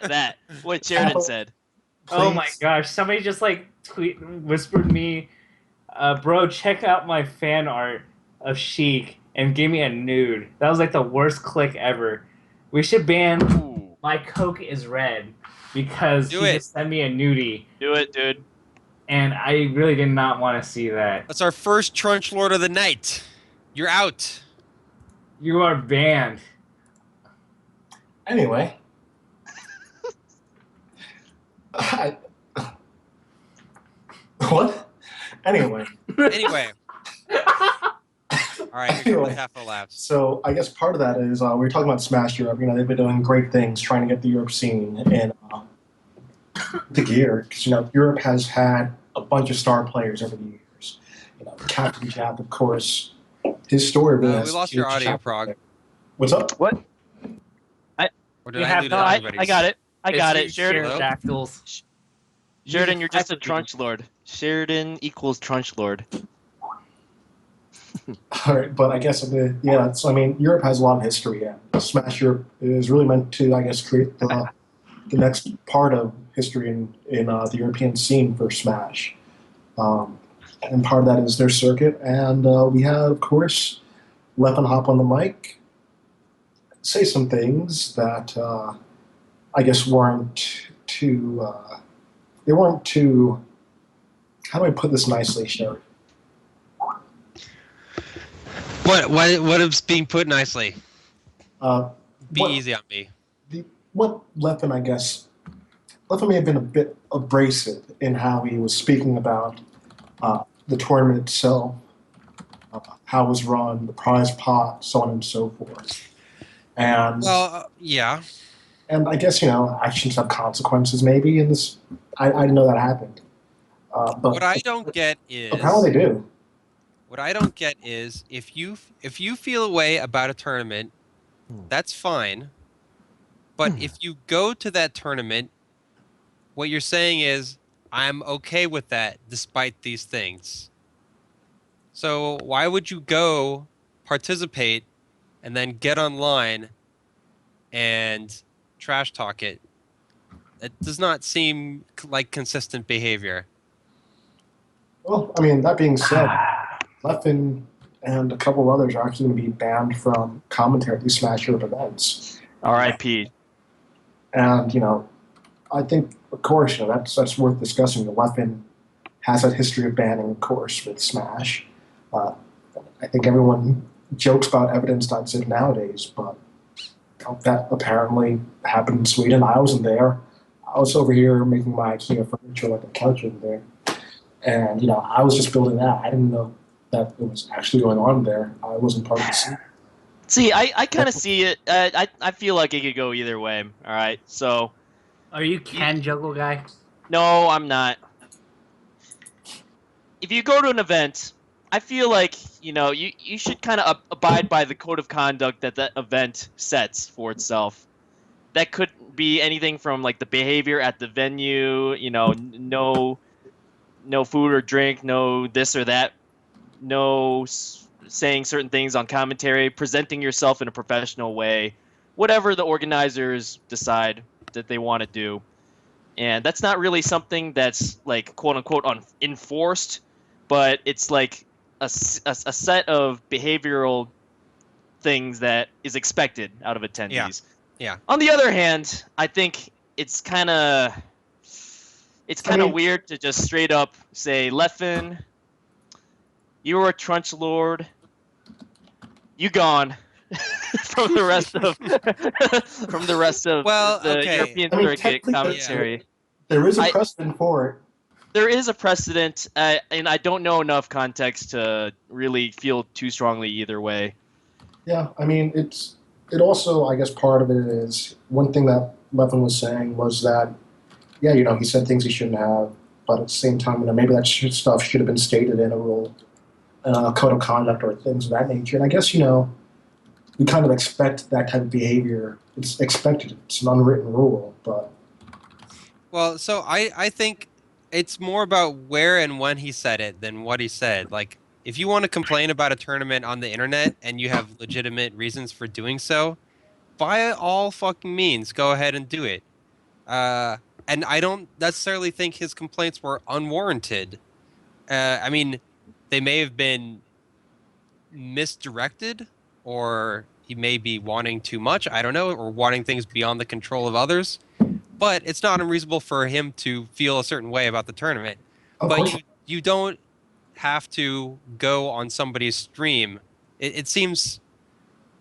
that. What Sheridan said. Oh my Please. gosh! Somebody just like whispered me, "Bro, check out my fan art of Sheik," and gave me a nude. That was like the worst click ever. We should ban Ooh, "My Coke is Red" because Do he it. just sent me a nudie, do it, dude. and I really did not want to see that. That's our first Trunch Lord of the night. You're out. You are banned. Anyway. What? Anyway. Anyway. All right, here Anyway. comes Tafo laughs. So I guess part of that is we were talking about Smash Europe. You know, they've been doing great things trying to get the Europe scene in the gear because Europe has had a bunch of star players over the years. Captain Jack, of course. His story really We has lost huge your audio, chapter Prog. there. What's up? What? Or did We I have lose not- everybody's? I got it. I got It's it. Sheridan. Hello? Dactyls. Sheridan, you're just a Hyper-beam. Trunch Lord. Sheridan equals Trunch Lord. All right, but I guess so. I mean, Europe has a lot of history. Yeah, Smash Europe is really meant to, I guess, create the next part of history in the European scene for Smash. And part of that is their circuit, and we have, of course, Leffen hop on the mic, say some things that I guess weren't too. They weren't too. How do I put this nicely, Sherry? What is being put nicely? Be What- easy on me. What Leffen, I guess, Leffen may have been a bit abrasive in how he was speaking about the tournament itself, how it was run, the prize pot, so on and so forth. And Yeah. and I guess actions have consequences. Maybe in this, I didn't know that happened. But What I don't get is apparently they do. What I don't get is if you feel a way about a tournament, that's fine. But if you go to that tournament, what you're saying is I'm okay with that despite these things. So why would you go participate and then get online and trash talk it? It does not seem like consistent behavior. Well, I mean, that being said, Leffen and a couple of others are actually going to be banned from commentary at these Smash Europe events. R.I.P. And I think, of course, that's worth discussing. Leffen has that history of banning, of course, with Smash. I think everyone jokes about evidence.zip nowadays, but that apparently happened in Sweden. I wasn't there. I was over here making my IKEA furniture, like a couch over there. And, I was just building that. I didn't know that it was actually going on there. I wasn't part of the scene. See, I kind of see it. I feel like it could go either way. All right, so Are you Ken Juggleguy? no, I'm not. If you go to an event, I feel like you should kind of abide by the code of conduct that event sets for itself. That could be anything from like the behavior at the venue, no food or drink, no this or that, no saying certain things on commentary, presenting yourself in a professional way, whatever the organizers decide that they want to do. And that's not really something that's like quote unquote enforced, but it's like a set of behavioral things that is expected out of attendees. Yeah. On the other hand, I think it's kind of weird to just straight up say, Leffen, you were a Trunch Lord. You gone. from the rest of from the rest of Well, the okay. European I mean, circuit technically, commentary. there is a I- precedent for it. There is a precedent, and I don't know enough context to really feel too strongly either way. Yeah, I mean, it also, I guess, part of it is one thing that Leffen was saying was that, yeah, he said things he shouldn't have, but at the same time, maybe that stuff should have been stated in a rule, a code of conduct, or things of that nature. And I guess, we kind of expect that type of behavior. It's expected. It's an unwritten rule, but Well, so I think it's more about where and when he said it than what he said. Like, if you want to complain about a tournament on the internet and you have legitimate reasons for doing so, by all fucking means, go ahead and do it. And I don't necessarily think his complaints were unwarranted. I mean, they may have been misdirected, or he may be wanting too much, I don't know, or wanting things beyond the control of others. But it's not unreasonable for him to feel a certain way about the tournament. of But course, you don't have to go on somebody's stream. It seems,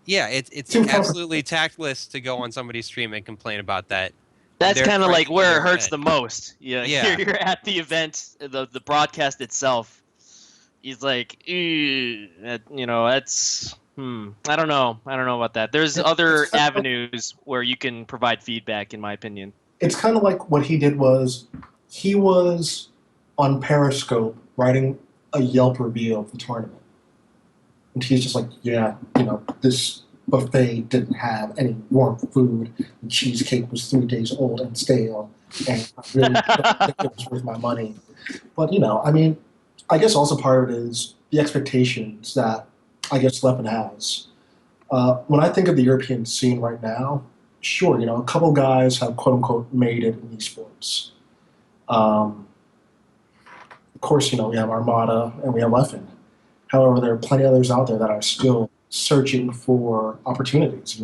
yeah, it's Seems absolutely tactless to go on somebody's stream and complain about that. That's They're kind of trying like to do where their it hurts event. the most. Yeah. You're at the event, the broadcast itself. He's like, "Ew," that's. I don't know. I don't know about that. There's other it's kind of- avenues where you can provide feedback, in my opinion. it's kind of like what he did was he was on Periscope writing a Yelp review of the tournament. And he's just like, yeah, this buffet didn't have any warm food. The cheesecake was 3 days old and stale. And I really don't think it was worth my money. But, I mean, I guess also part of it is the expectations that I guess Leffen has. When I think of the European scene right now, sure, a couple guys have quote unquote made it in esports. Of course, we have Armada and we have Leffen. However, there are plenty of others out there that are still searching for opportunities.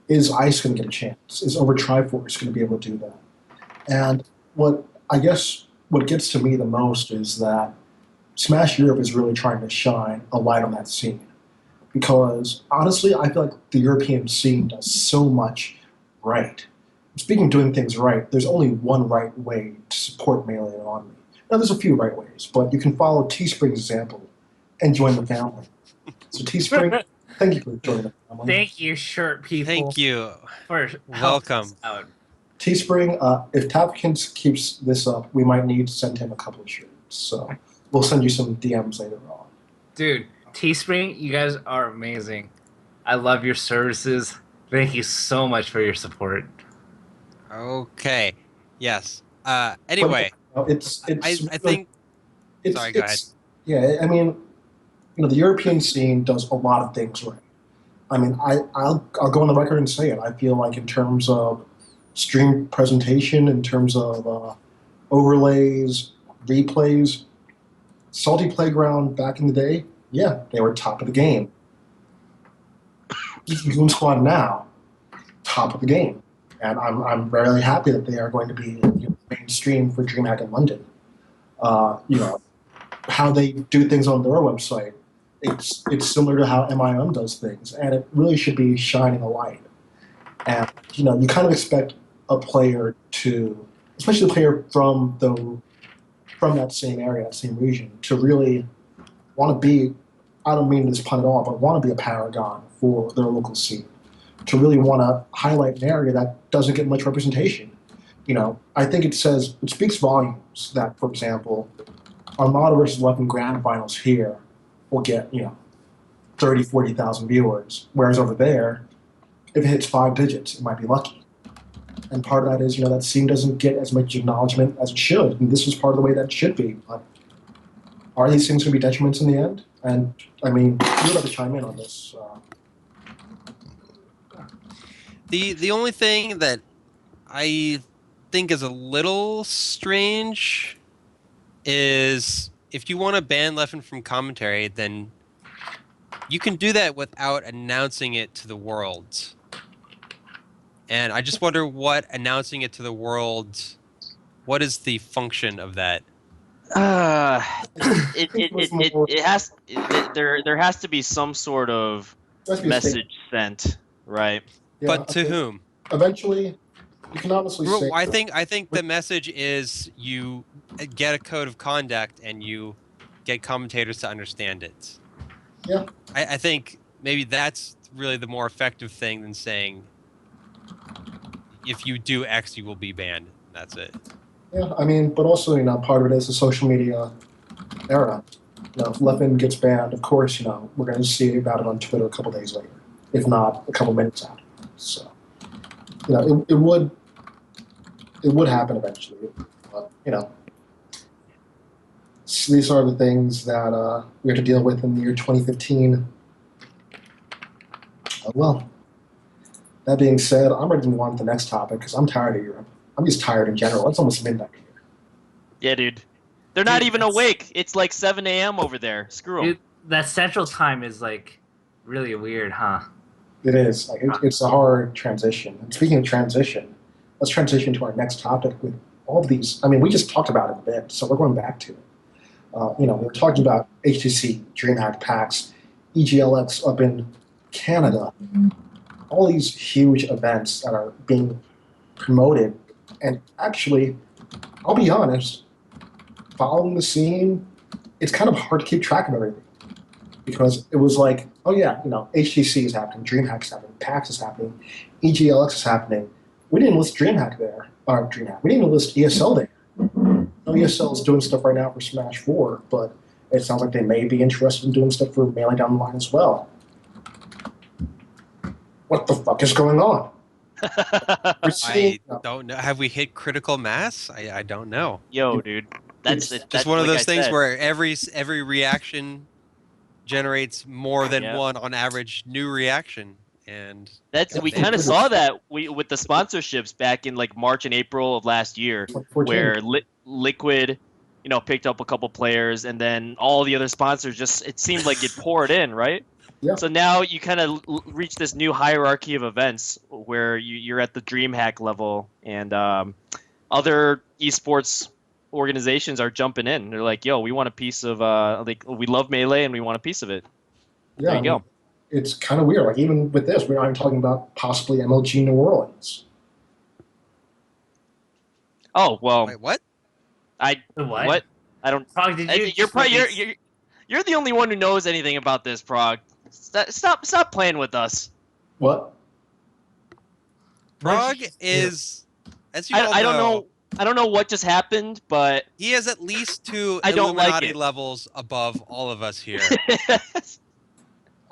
Is ICE going to get a chance? Is Over Triforce going to be able to do that? And what gets to me the most is that Smash Europe is really trying to shine a light on that scene. Because honestly, I feel like the European scene does so much right. Speaking of doing things right, there's only one right way to support Melee and Omni. Now, there's a few right ways, but you can follow Teespring's example and join the family. So Teespring, thank you for joining the family. Thank you, shirt people. Thank you. For helping Welcome. us out. Teespring, if Tapkins keeps this up, we might need to send him a couple of shirts. So we'll send you some DMs later on. Dude, Teespring, you guys are amazing. I love your services. Thank you so much for your support. Okay. Yes. Anyway, It's I think. Sorry, go ahead. Yeah, I mean, the European scene does a lot of things right. I mean, I'll go on the record and say it. I feel like in terms of stream presentation, in terms of overlays, replays, Salty Playground back in the day, yeah, they were top of the game. Goon Squad now, top of the game. And I'm very happy that they are going to be mainstream for Dreamhack in London. How they do things on their website, it's similar to how MIM does things, and it really should be shining a light. And you kind of expect a player to, especially a player from that same area, that same region, to really want to be, I don't mean this pun at all, but want to be a paragon for their local scene, to really want to highlight an area that doesn't get much representation. I think it speaks volumes that, for example, Armada versus Leffen Grand Finals here will get, 30, 40,000 viewers, whereas over there, if it hits 5 digits, it might be lucky. And part of that is, that scene doesn't get as much acknowledgement as it should, and this is part of the way that it should be. But are these things going to be detriments in the end? And, I mean, you'd have to chime in on this. The only thing that I think is a little strange is if you want to ban Leffen from commentary, then you can do that without announcing it to the world. And I just wonder what announcing it to the world, what is the function of that? There has to be some sort of Must be a statement. Message sent. Right. Yeah, But to okay. whom? Eventually, you can honestly say. I think the message is you get a code of conduct and you get commentators to understand it. Yeah. I think maybe that's really the more effective thing than saying if you do X, you will be banned. That's it. Yeah, I mean, but also, part of it is the social media era. If Leffen gets banned, of course, we're going to see about it on Twitter a couple days later, if not a couple minutes after. So, it would happen eventually. But, these are the things that we have to deal with in the year 2015. Well, that being said, I'm ready to move on to the next topic because I'm tired of Europe. I'm just tired in general. It's almost midnight here. Yeah, dude. They're not even awake. It's like 7 a.m. over there. Screw them. That central time is like really weird, huh? It is. It's a hard transition. And speaking of transition, let's transition to our next topic with all of these. I mean, we just talked about it a bit, so we're going back to it. We were talking about HTC, Dreamhack, PAX, EGLX up in Canada. All these huge events that are being promoted. And actually, I'll be honest, following the scene, it's kind of hard to keep track of everything. Because it was like, oh yeah, HTC is happening, Dreamhack is happening, PAX is happening, EGLX is happening. We didn't list Dreamhack there, or Dreamhack. We didn't even list ESL there. ESL is doing stuff right now for Smash 4, but it sounds like they may be interested in doing stuff for Melee down the line as well. What the fuck is going on? I don't know. Have we hit critical mass? I don't know. Yo, dude. That's just one of those things where every reaction generates more than one on average new reaction, and we kind of saw that with the sponsorships back in like March and April of last year, where Liquid, picked up a couple players, and then all the other sponsors it seemed like it poured in, right? Yeah. So now you kind of reach this new hierarchy of events where you're at the DreamHack level, and other esports organizations are jumping in. They're like, "Yo, we want a piece of we love Melee and we want a piece of it." Yeah, there you go. It's kind of weird. Like even with this, we're not even talking about possibly MLG New Orleans. Oh well. Wait, what? What? I don't. Prog, did you? You're the only one who knows anything about this, Prog. Stop playing with us. What? Prog is, as you all know, I don't know what just happened, but he is at least two I don't Illuminati like it. levels above all of us here. I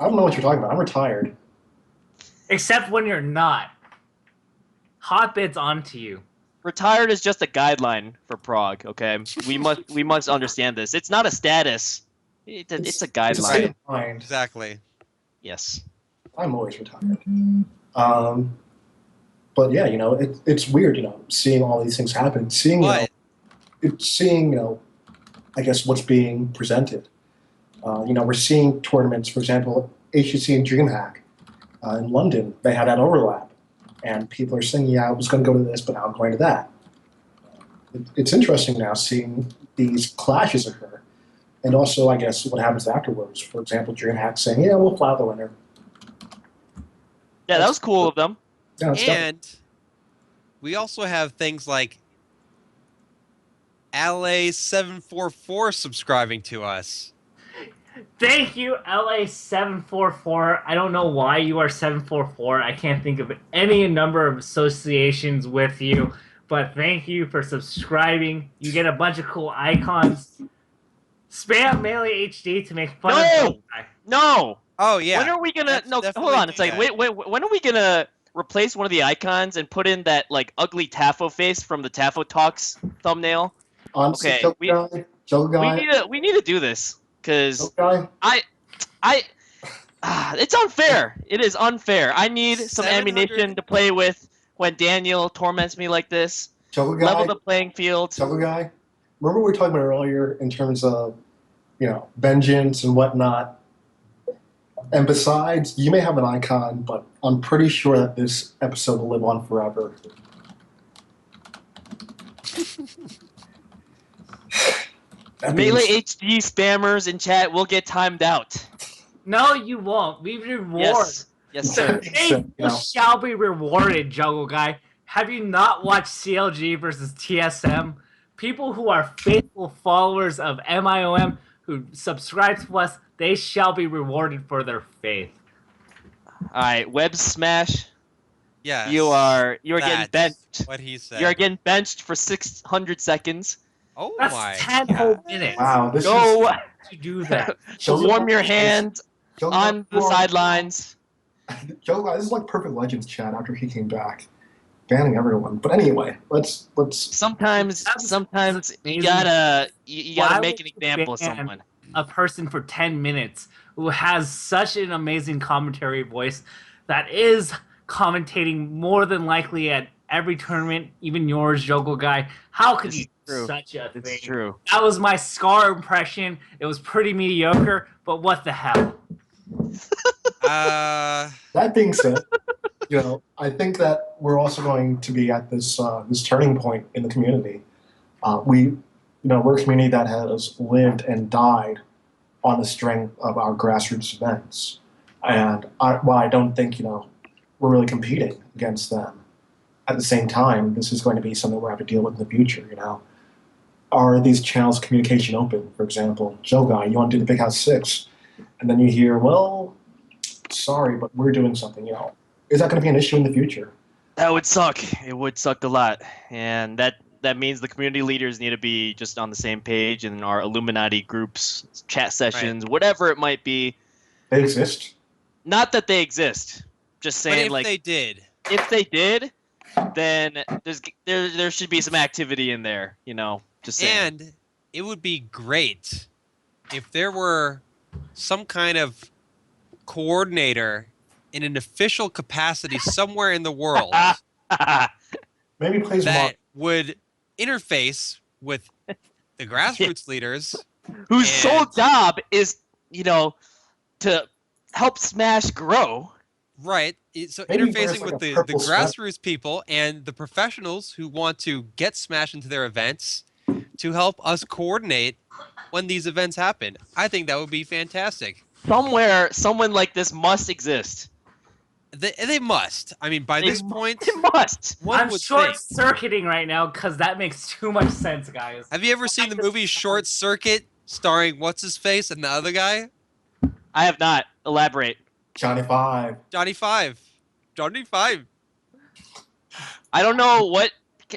don't know what you're talking about. I'm retired. Except when you're not. Hotbit's onto you. Retired is just a guideline for Prog. Okay, we must understand this. It's not a status. It's a guideline. It's a state of mind. Exactly. Yes. I'm always retired. But yeah, it's weird, seeing all these things happen, seeing, I guess what's being presented. We're seeing tournaments, for example, HTC and DreamHack in London. They had that overlap, and people are saying, "Yeah, I was going to go to this, but now I'm going to that." It's interesting now seeing these clashes occur, and also, I guess, what happens afterwards. For example, DreamHack saying, "Yeah, we'll fly the winner." Yeah, that was cool of them. Yeah, And we also have things like LA744 subscribing to us. Thank you, LA744. I don't know why you are 744. I can't think of any number of associations with you, but thank you for subscribing. You get a bunch of cool icons. Spam Melee HD to make fun of Juggleguy. No! Oh, yeah. When are we gonna... Let's No, definitely hold on a do second. that. Wait, when are we gonna replace one of the icons and put in that, like, ugly Tafo face from the Tafo Talks thumbnail? Honestly, Okay, Juggleguy, we need to do this, because Juggleguy, it's unfair. It is unfair. I need some 700 ammunition to play with when Daniel torments me like this. Juggleguy, Level the playing field. Juggleguy. Remember we were talking about earlier in terms of, vengeance and whatnot. And besides, you may have an icon, but I'm pretty sure that this episode will live on forever. Melee HD spammers in chat will get timed out. No, you won't. We reward. Yes. Yes, sir. Faithful shall be rewarded, Juggleguy. Have you not watched CLG versus TSM? People who are faithful followers of MIOM who subscribe to us, they shall be rewarded for their faith. All right, Web Smash. Yes. You are getting That's benched. what he said. You are getting benched for 600 seconds. Oh That's my 10 God. whole minutes. Wow, this Go To do that. warm your hands is on the sidelines. Joe, this is like Perfect Legends chat after he came back, banning everyone. But anyway, let's. Sometimes you amazing. gotta Why make would an you example of ban someone. a person for 10 minutes who has such an amazing commentary voice that is commentating more than likely at every tournament, even yours, Juggleguy. How could This you is do true. such a thing? It's true. That was my Scar impression. It was pretty mediocre, but what the hell? That being said, I think that we're also going to be at this this turning point in the community. We're a community that has lived and died on the strength of our grassroots events, and while I don't think we're really competing against them, at the same time, this is going to be something we're going to have to deal with in the future. Are these channels of communication open? For example, Joe Guy, you want to do the Big House 6, and then you hear, well, sorry, but we're doing something. Is that going to be an issue in the future? That would suck. It would suck a lot, and that means the community leaders need to be just on the same page in our Illuminati groups, chat sessions, whatever it might be. They exist. Not that they exist. Just saying, but if they did, then there should be some activity in there. Just saying. And it would be great if there were some kind of coordinator in an official capacity somewhere in the world Maybe plays that would interface with the grassroots leaders whose sole job is to help Smash grow. Right. So Maybe interfacing like with the purple grassroots people and the professionals who want to get Smash into their events to help us coordinate when these events happen. I think that would be fantastic. Somewhere, someone like this must exist. They must. I mean, by this point, they must. I'm short-circuiting right now because that makes too much sense, guys. Have you ever seen the movie Short Circuit starring what's-his-face and the other guy? I have not. Elaborate. Johnny Five. Johnny Five. I don't know what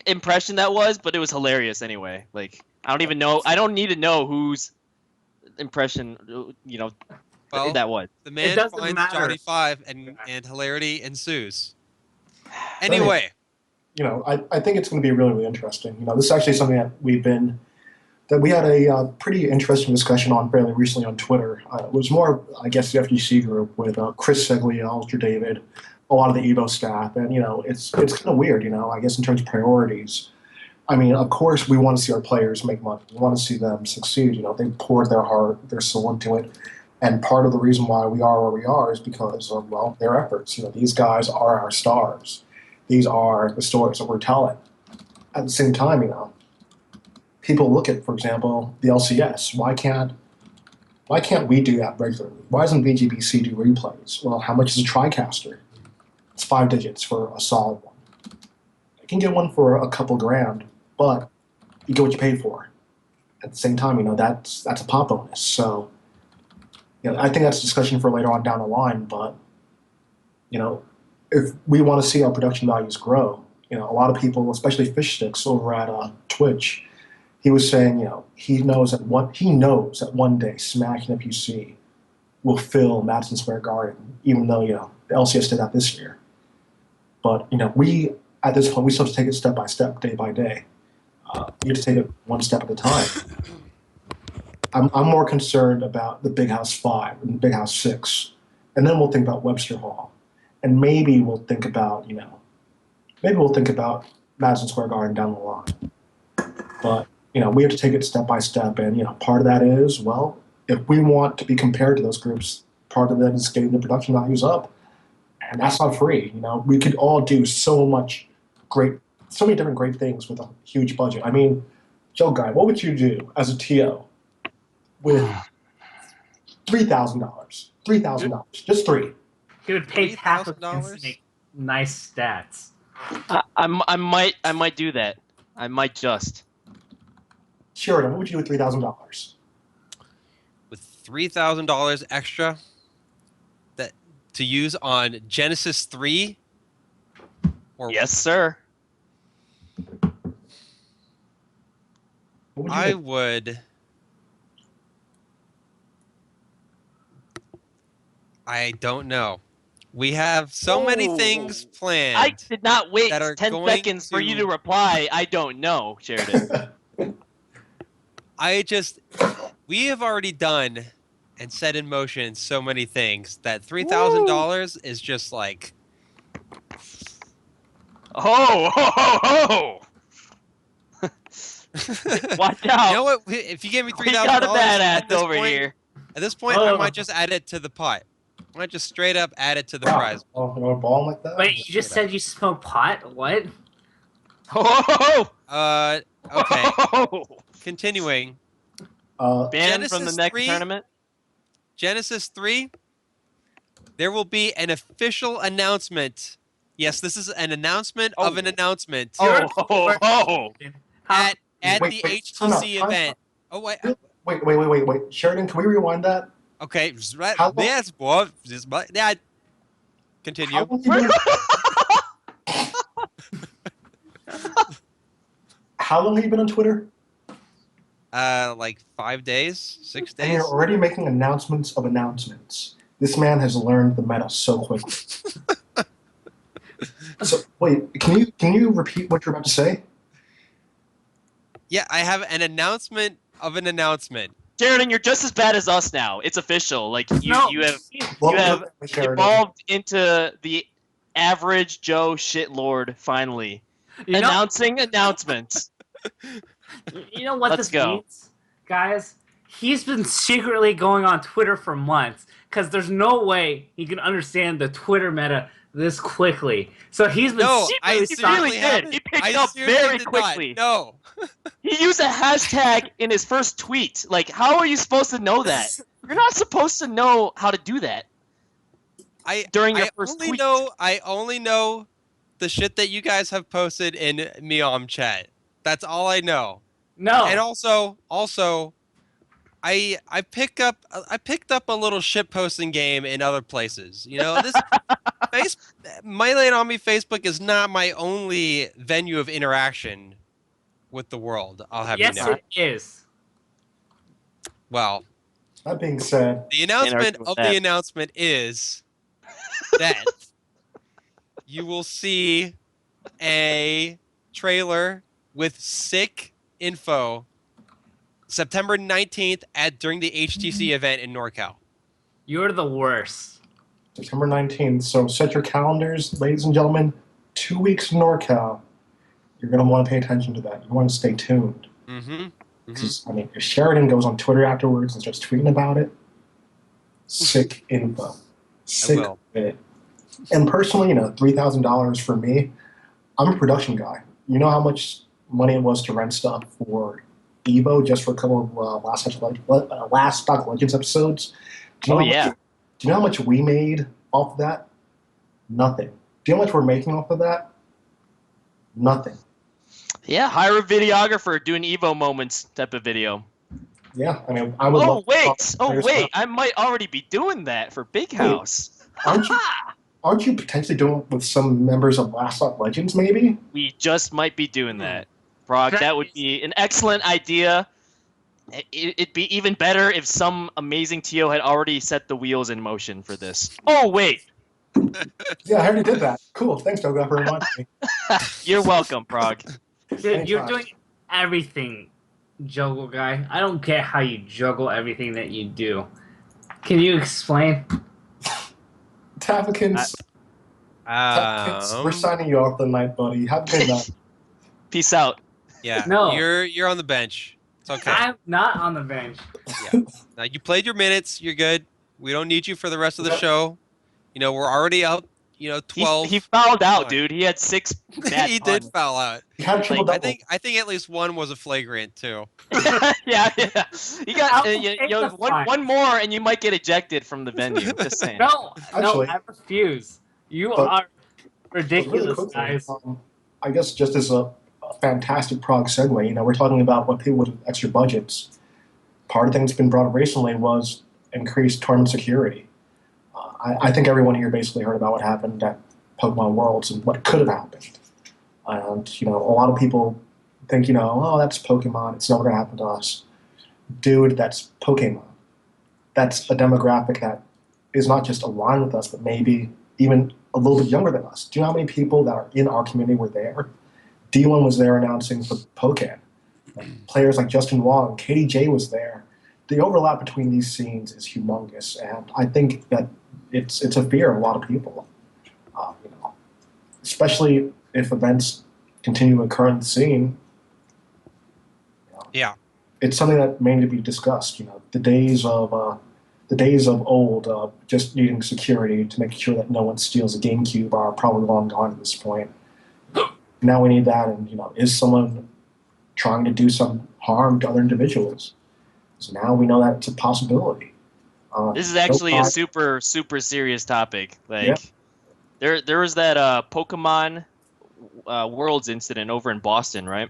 impression that was, but it was hilarious anyway. I don't even know. I don't need to know whose impression, that was. The man finds matter. Johnny Five, and hilarity ensues. Anyway. I think it's going to be really, really interesting. This is actually something that we had a pretty interesting discussion on fairly recently on Twitter. It was more, I guess, the FGC group with Chris Seglia, Ulster David, a lot of the Evo staff, and it's kind of weird. I guess in terms of priorities. I mean, of course, we want to see our players make money. We want to see them succeed. They poured their heart, their soul into it, and part of the reason why we are where we are is because of their efforts. These guys are our stars. These are the stories that we're telling. At the same time, people look at, for example, the LCS. Why can't we do that regularly? Why doesn't VGBC do replays? Well, how much is a TriCaster? It's 5 digits for a solid one. You can get one for a couple grand, but you get what you paid for. At the same time, that's a pop bonus. So, I think that's a discussion for later on down the line. But, if we want to see our production values grow, a lot of people, especially Fishsticks over at Twitch, he was saying, he knows that one day Smash and FUC will fill Madison Square Garden, even though the LCS did that this year. But we at this point we still have to take it step by step, day by day. You have to take it one step at a time. I'm more concerned about the Big House 5 and the Big House 6, and then we'll think about Webster Hall, and maybe we'll think about Madison Square Garden down the line. But we have to take it step by step, and part of that is, if we want to be compared to those groups, part of that is getting the production values up, and that's not free. We could all do so many different great things with a huge budget. I mean, Joe Guy, what would you do as a TO with $3,000, $3,000. Just 3. He would pay Tafo $3,000? to make nice stats. I might do that. I might just. Sheridan, what would you do with $3,000? With $3,000 extra that to use on Genesis 3? Or Yes, sir. What would you I do? would. I don't know. We have so many things planned. I did not wait that are 10 going seconds for you to- to reply. I don't know, Sheridan. We have already done and set in motion so many things that $3,000 is just like, Oh, ho, ho, ho! Watch out! you know what? If you give me We $3,000 got a at badass this over point, here. at this point, I Oh. might just add it to the pot. I might just straight up add it to the prize. Oh, you want a ball like that? Wait, you just said you smoke pot? What? Ho, ho, Okay. ho, ho! Continuing. Banned from the Genesis next 3? tournament. Genesis 3, there will be an official announcement. Yes, this is an announcement of an announcement Oh, ho, ho! at Wait, the wait, time HTC out. event. Oh, wait. Wait. Sheridan, can we rewind that? Okay. How long- Yes, boy. Yeah. Continue. How long, you been How long have you been on Twitter? Like 5 days, 6 And days. you're already making announcements of announcements. This man has learned the meta so quickly. So wait, can you repeat what you're about to say? Yeah, I have an announcement of an announcement. Sheridan, you're just as bad as us now. It's official. Like you have Welcome to Sheridan. evolved into the average Joe shitlord. Finally, You know, announcing announcements. you know what Let's this go. means, guys? He's been secretly going on Twitter for months because there's no way he can understand the Twitter meta this quickly. So he's been No, secretly I He really seriously did. haven't. He picked I up seriously very did quickly. Not. No. He used a hashtag in his first tweet. Like, how are you supposed to know that? You're not supposed to know how to do that during your first tweet. I only know the shit that you guys have posted in Meom chat. That's all I know. No. And also, I picked up a little shit posting game in other places. You know, this My Lane on Me Facebook is not my only venue of interaction with the world. I'll have yes, you know. it is. Well, That being said, the announcement argue with of that. the announcement is that you will see a trailer with sick info September 19th during the HTC event in NorCal. You're the worst. September 19th. So set your calendars, ladies and gentlemen. 2 weeks in NorCal. You're going to want to pay attention to that. You want to stay tuned. Mm-hmm. Because, I mean, if Sheridan goes on Twitter afterwards and starts tweeting about it, sick info. Sick will. bit. And personally, $3,000 for me, I'm a production guy. You know how much money it was to rent stuff for Evo just for a couple of last Stock Legends episodes? Do you know do you know how much we made off of that? Nothing. Do you know how much we're making off of that? Nothing. Yeah, hire a videographer doing Evo moments type of video. Yeah, I mean, I would. Oh love to talk to players wait! about- I might already be doing that for Big House. Aren't you potentially doing it with some members of Last Stock Legends? Maybe. We just might be doing that, Prog. That would be an excellent idea. It'd be even better if some amazing TO had already set the wheels in motion for this. Oh wait, Yeah, I already did that. Cool. Thanks, Doga, for reminding me. you're welcome, Prog. Dude, you're Anytime. doing everything, Juggleguy. I don't get how you juggle everything that you do. Can you explain? Tafakins, we're signing you off the night, buddy. Have a good night. Peace out. Yeah. No. You're on the bench. It's okay. I'm not on the bench. Now you played your minutes. You're good. We don't need you for the rest of the Yeah. show. You know, we're already up. 12. He fouled out, Fine. dude. He had 6 bad He puns. did foul out. He had triple Like, double. I think at least one was a flagrant too. yeah. He got I'll take the fine. one more, and you might get ejected from the venue. Just saying. No, Actually- I refuse. You But- are But ridiculous, really quickly, guys. I guess just as a fantastic Prog segue, we're talking about what people with extra budgets. Part of the thing that's been brought up recently was increased tournament security. I think everyone here basically heard about what happened at Pokemon Worlds and what could have happened. And, a lot of people think, oh, that's Pokemon. It's never going to happen to us. Dude, that's Pokemon. That's a demographic that is not just aligned with us, but maybe even a little bit younger than us. Do you know how many people that are in our community were there? D1 was there announcing for Pokken. Players like Justin Wong, KDJ was there. The overlap between these scenes is humongous, and I think that it's a fear of a lot of people. Especially if events continue to occur in the scene. Yeah. It's something that may need to be discussed. The days of old, just needing security to make sure that no one steals a GameCube are probably long gone at this point. Now we need that, and is someone trying to do some harm to other individuals? So now we know that it's a possibility. This is actually a super serious topic. Like, there was that Pokemon Worlds incident over in Boston, right?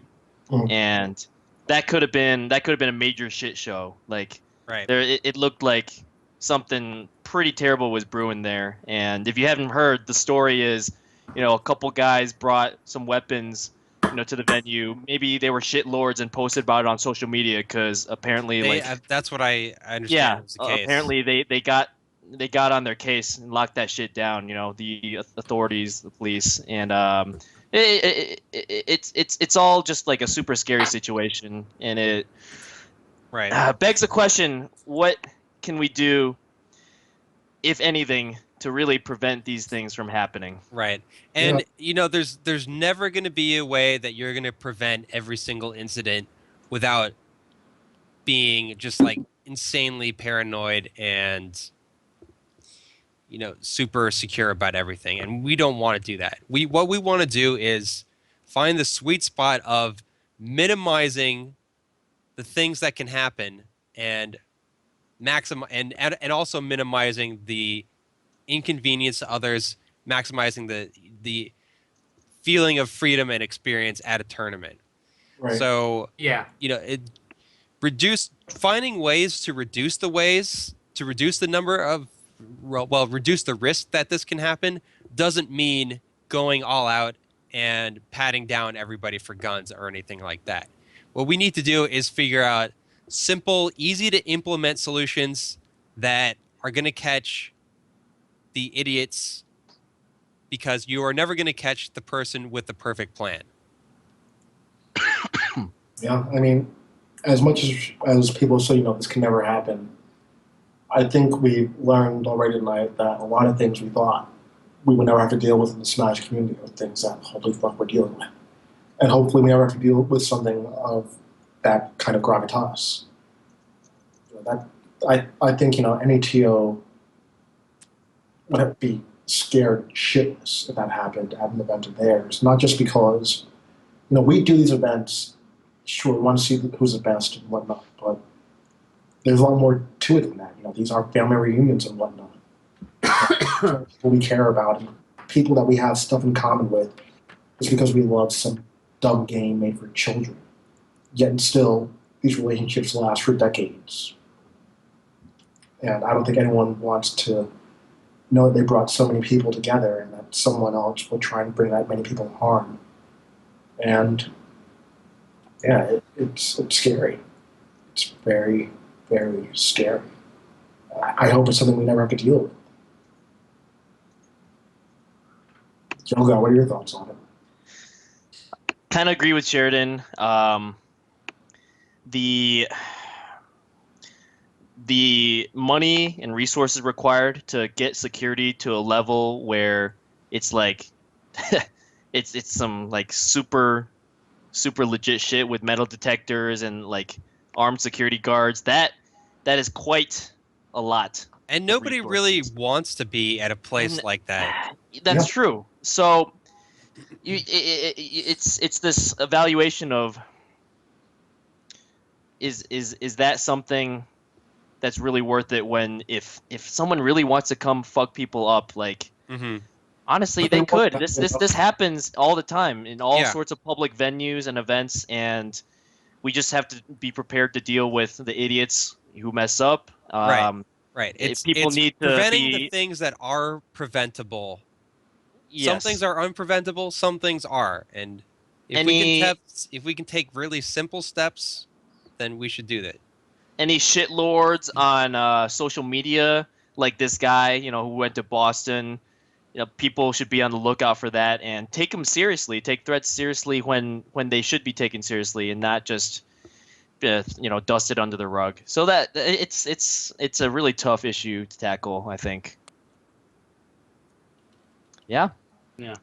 Mhm. And that could have been a major shit show. Like, Right. it looked like something pretty terrible was brewing there. And if you haven't heard, the story is, a couple guys brought some weapons, to the venue. Maybe they were shit lords and posted about it on social media because apparently, That's what I understand yeah, was the case. apparently they got on their case and locked that shit down. The authorities, the police, and it's all just like a super scary situation, and it Right. begs the question: what can we do, if anything, to really prevent these things from happening? Right. And there's never going to be a way that you're going to prevent every single incident without being just like insanely paranoid and super secure about everything. And we don't want to do that. What we want to do is find the sweet spot of minimizing the things that can happen and and also minimizing the inconvenience to others, maximizing the feeling of freedom and experience at a tournament. Right. So Yeah. finding ways to reduce the number of reduce the risk that this can happen doesn't mean going all out and patting down everybody for guns or anything like that. What we need to do is figure out simple, easy to implement solutions that are going to catch the idiots, because you are never going to catch the person with the perfect plan. Yeah, I mean, as much as people say, this can never happen, I think we learned already tonight that a lot of things we thought we would never have to deal with in the Smash community are things that holy fuck we're dealing with. And hopefully we never have to deal with something of that kind of gravitas. I think, any TO would be scared shitless if that happened at an event of theirs. Not just because, we do these events, sure, we want to see who's the best and whatnot, but there's a lot more to it than that. These are family reunions and whatnot. People we care about, and people that we have stuff in common with, is because we love some dumb game made for children. Yet still, these relationships last for decades. And I don't think anyone wants to know that they brought so many people together and that someone else will try and bring that many people harm. And yeah, it's scary. It's very, very scary. I hope it's something we never have to deal with. Juggleguy, what are your thoughts on it? Kind of agree with Sheridan. The money and resources required to get security to a level where it's like it's some like super legit shit with metal detectors and like armed security guards, that is quite a lot And nobody really resources. wants to be at a place And- like that. That's Yeah. true. So it's this evaluation of is that something that's really worth it when if someone really wants to come fuck people up, like Hmm. honestly But they they could. want This happens all the time in all Yeah. sorts of public venues and events, and we just have to be prepared to deal with the idiots who mess up. Right. Right. It's People need to preventing the be things that are preventable. Some yes. things are unpreventable, some things are. And if we can take really simple steps, then we should do that. Any shitlords on social media, like this guy, who went to Boston. People should be on the lookout for that and take them seriously. Take threats seriously when they should be taken seriously, and not just dusted under the rug. So that it's a really tough issue to tackle, I think. Yeah. Yeah.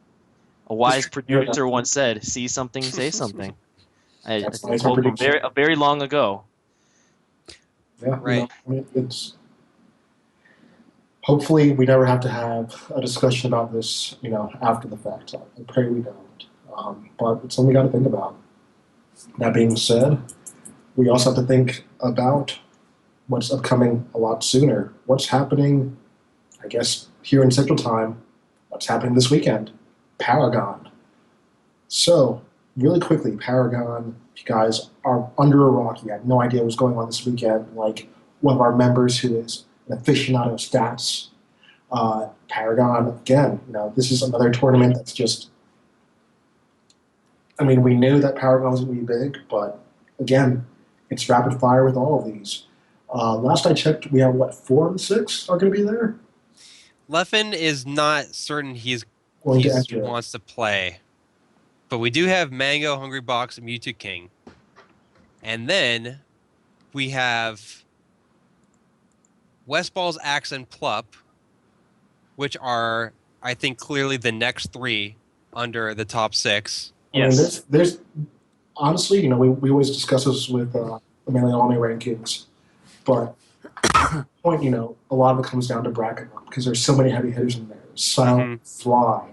A wise Just hear that. producer once said, "See something, say something." That's It's a nice quote from prediction. a very long ago. Yeah, Right. It's hopefully we never have to have a discussion about this, after the fact. I pray we don't. But it's something we got to think about. That being said, we also have to think about what's upcoming a lot sooner. What's happening, I guess, here in Central Time, what's happening this weekend? Paragon. So, really quickly, Paragon, if you guys are under a rock, you had no idea what was going on this weekend, like one of our members who is an aficionado of stats, Paragon, again, this is another tournament that's just, we knew that Paragon was going to be big, but again, it's rapid fire with all of these. Last I checked, we have, 4 and 6 are going to be there? Leffen is not certain he Going to enter. wants to play. But we do have Mango, Hungry Box, and Mewtwo King. And then we have Westball's Axe and Plup, which are, I think, clearly the next 3 under the top 6. Yes. There's honestly, we always discuss this with the Melee Army rankings, but point, a lot of it comes down to bracket because there's so many heavy hitters in there. Silent, Fly,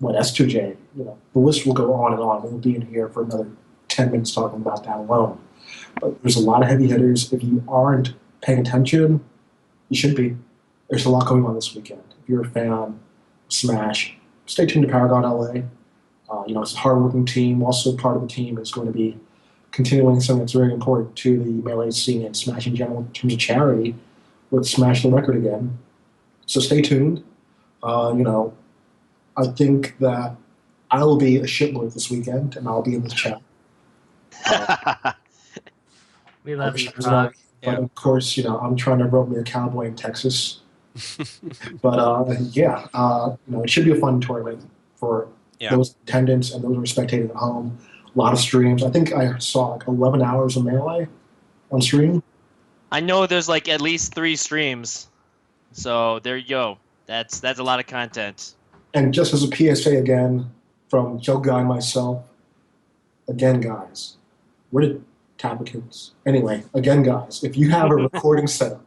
S2J, the list will go on and on. We'll be in here for another 10 minutes talking about that alone. But there's a lot of heavy hitters. If you aren't paying attention, you should be. There's a lot going on this weekend. If you're a fan of Smash, stay tuned to Paragon LA. It's a hardworking team. Also, part of the team is going to be continuing something that's very important to the Melee scene and Smash in general in terms of charity with Smash the Record again. So stay tuned. I think that I will be a shitload this weekend, and I'll be in this chat. We love you, as well. Prog. But of course, I'm trying to rope me a cowboy in Texas. But it should be a fun tournament for those attendants and those who are spectating at home. A lot of streams. I think I saw 11 hours of Melee on stream. I know there's at least 3 streams, so there you go. That's a lot of content. And just as a PSA again, from Juggleguy and myself, again, guys, where did Tapikins? Anyway, again, guys, if you have a recording setup,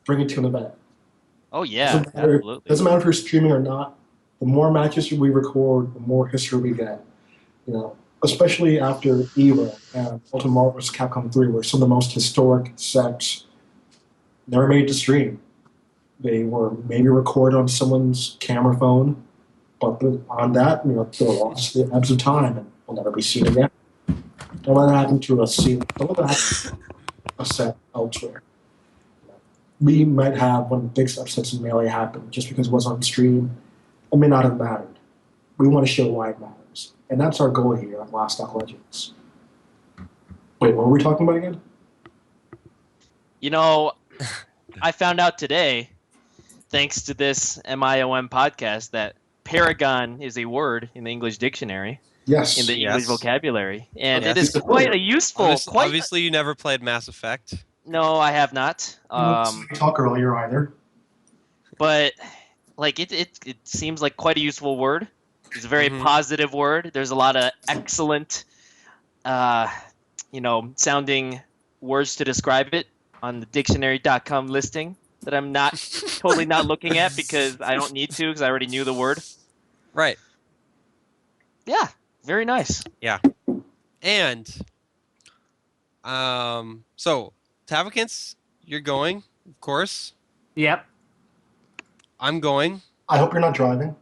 bring it to an event. Oh yeah, absolutely. Doesn't matter if you're streaming or not. The more matches we record, the more history we get. Especially after EVA and Ultimate Marvel vs. Capcom 3, where some of the most historic sets never made it to stream. They were maybe recorded on someone's camera phone, but on that, they're lost the ebbs of time and will never be seen again. Don't let that happen to a scene. Don't let that happen to a set elsewhere. We might have one of the biggest upsets in Melee happen just because it was on stream. It may not have mattered. We want to show why it matters. And that's our goal here at Last Stock Legends. Wait, what were we talking about again? I found out today, thanks to this MIOM podcast, that Paragon is a word in the English dictionary. Yes. In the English vocabulary. And Yes. it is quite a useful... Obviously, you never played Mass Effect. No, I have not. Didn't talk earlier either. But it seems like quite a useful word. It's a very positive word. There's a lot of excellent, sounding words to describe it on the dictionary.com listing. that I'm not totally not looking at because I don't need to because I already knew the word. Right. Yeah, very nice. And so Tavokins, you're going, of course. Yep. I'm going. I hope you're not driving.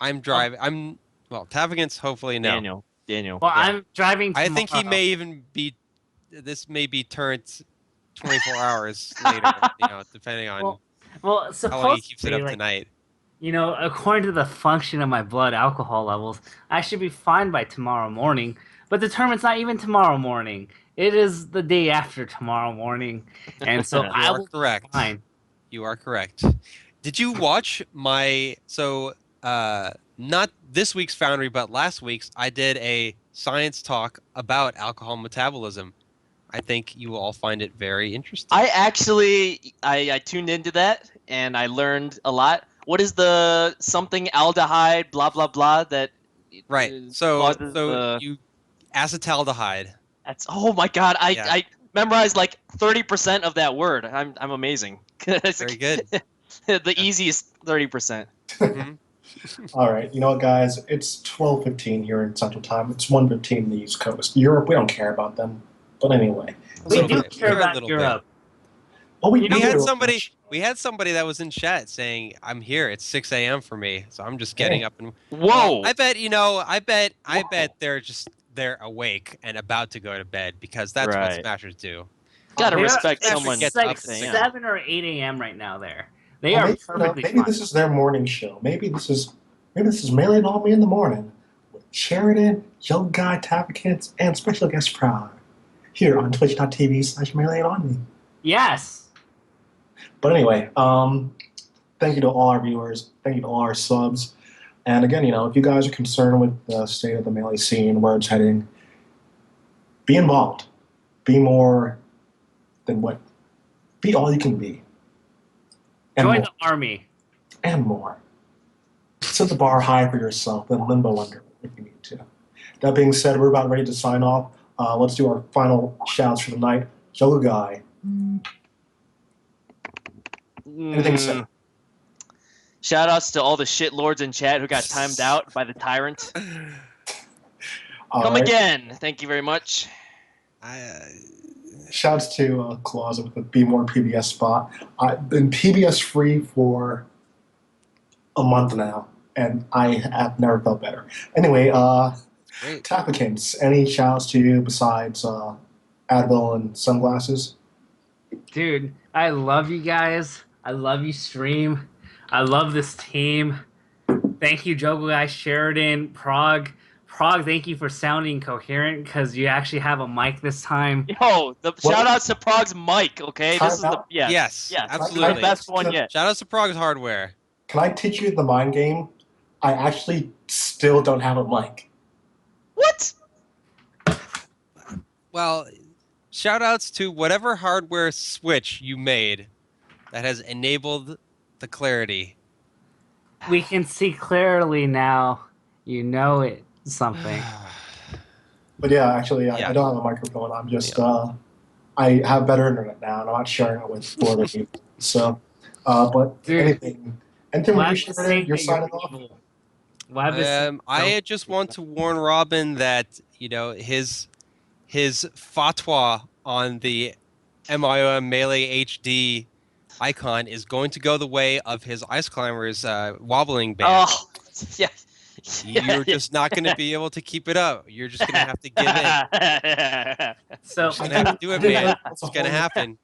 I'm driving. Well, Tavokins, hopefully no. Daniel. Well, Yeah. I'm driving tomorrow. I think he may even be. This may be turned 24 hours later, depending on Well, how long he supposedly, keeps it up tonight. According to the function of my blood alcohol levels, I should be fine by tomorrow morning. But the term it's not even tomorrow morning. It is the day after tomorrow morning, and so I will correct. be fine. You are correct. Did you watch my not this week's Foundry, but last week's? I did a science talk about alcohol metabolism. I think you will all find it very interesting. I tuned into that and I learned a lot. What is the something aldehyde blah blah blah that Right. causes You acetaldehyde. That's oh my god, Yeah. I memorized like 30% of that word. I'm amazing. Very good. The easiest 30%. Mhm. All right, you know what, guys? It's 12:15 here in Central Time. It's 1:15 in the East Coast. Europe, we don't care about them. But anyway. A We little do bit. care A about little Europe. Oh, we We do had do- somebody. We had somebody that was in chat saying, "I'm here. It's 6 a.m. for me, so I'm just getting up and." Whoa. Well, I bet I Whoa. bet they're awake and about to go to bed because that's what Right. Smashers do. Gotta They're- respect Smash someone. gets It's like up at 6 7 or 8 a.m. right now there. They Well, are maybe, perfectly maybe fine. this is their morning show. Maybe this is Melee on Me in the Morning with Sheridan, Juggleguy, Tafo, and special guest Prog here on twitch.tv/Melee on Me. Yes. But anyway, thank you to all our viewers. Thank you to all our subs. And again, if you guys are concerned with the state of the Melee scene, where it's heading, be involved. Be more than what. Be all you can be. And Join more. the army. And more. Set the bar high for yourself, then limbo under if you need to. That being said, we're about ready to sign off. Let's do our final shouts for the night. Juggleguy. Anything to say? Shout outs to all the shitlords in chat who got timed out by the tyrant. All Come right. again. Thank you very much. Shouts to Closet with the Be More PBS spot. I've been PBS free for a month now, and I have never felt better. Anyway, Great. Tafokins, any shouts to you besides Advil and sunglasses? Dude, I love you guys. I love you, stream. I love this team. Thank you, Juggleguy, Sheridan, Prog. Prog, thank you for sounding coherent because you actually have a mic this time. Yo, shout outs to Prog's mic, okay? Time This is the out. Yes, the absolutely. best one yet. Shout out to Prog's Hardware. Can I teach you the mind game? I actually still don't have a mic. What? Well, shout outs to whatever hardware switch you made that has enabled the clarity. We can see clearly now. You know it. Something. But yeah, actually, Yeah. I don't have a microphone. I'm just, I have better internet now, and I'm not sharing it with 4 other people. So, but Dude. anything with Why you, would you Sheridan? say You're that signing off? evil? Why would you I just want to warn Robin that his fatwa on the MIOM Melee HD icon is going to go the way of his Ice Climbers wobbling band. Oh, yeah. You're just not going to be able to keep it up. You're just going to have to give in. So You're just going to have to do it, man. It's going to happen.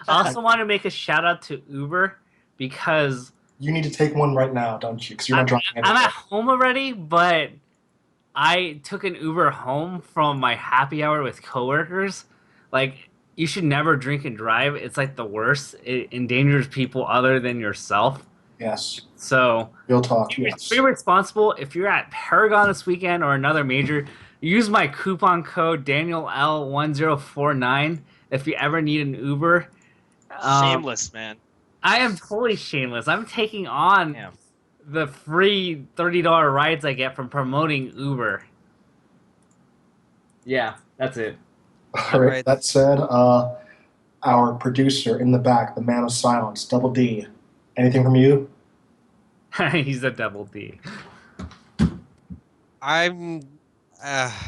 I also want to make a shout out to Uber because You need to take one right now, don't you? Because you're not driving I'm anywhere. at home already, but I took an Uber home from my happy hour with coworkers. Like, you should never drink and drive. It's like the worst. It endangers people other than yourself. Yes. So Real talk, yes. be responsible. If you're at Paragon this weekend or another major, use my coupon code DanielL1049 if you ever need an Uber. Shameless, man. I am totally shameless. I'm taking on Damn. the free $30 rides I get from promoting Uber. Yeah, that's it. All right. Right. That said, our producer in the back, the man of silence, Double D. Anything from you? He's a double D. I'm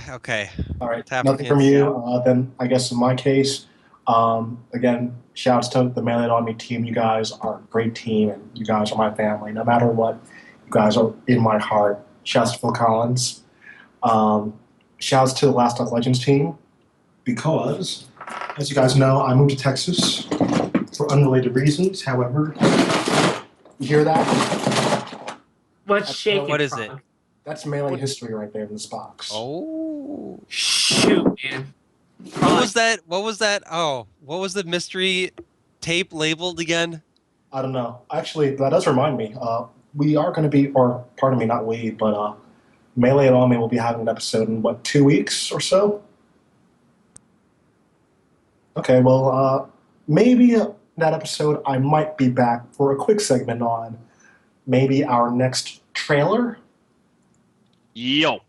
okay. All right, Tap nothing from against- you. Then I guess in my case, again, shouts to the Mail It On Me team. You guys are a great team, and you guys are my family. No matter what, you guys are in my heart. Shouts to Phil Collins. Shouts to the Last Dog Legends team, because, as you guys know, I moved to Texas for unrelated reasons. However, you hear that? What's shaking? What is it? Prog? That's Melee history right there in this box. Oh. Shoot, man. What was that? What was that? Oh, what was the mystery tape labeled again? I don't know. Actually, that does remind me. We are going to be, or pardon me, not we, but Melee and Army will be having an episode in, 2 weeks or so? Okay, well, maybe that episode I might be back for a quick segment on maybe our next trailer. Yo.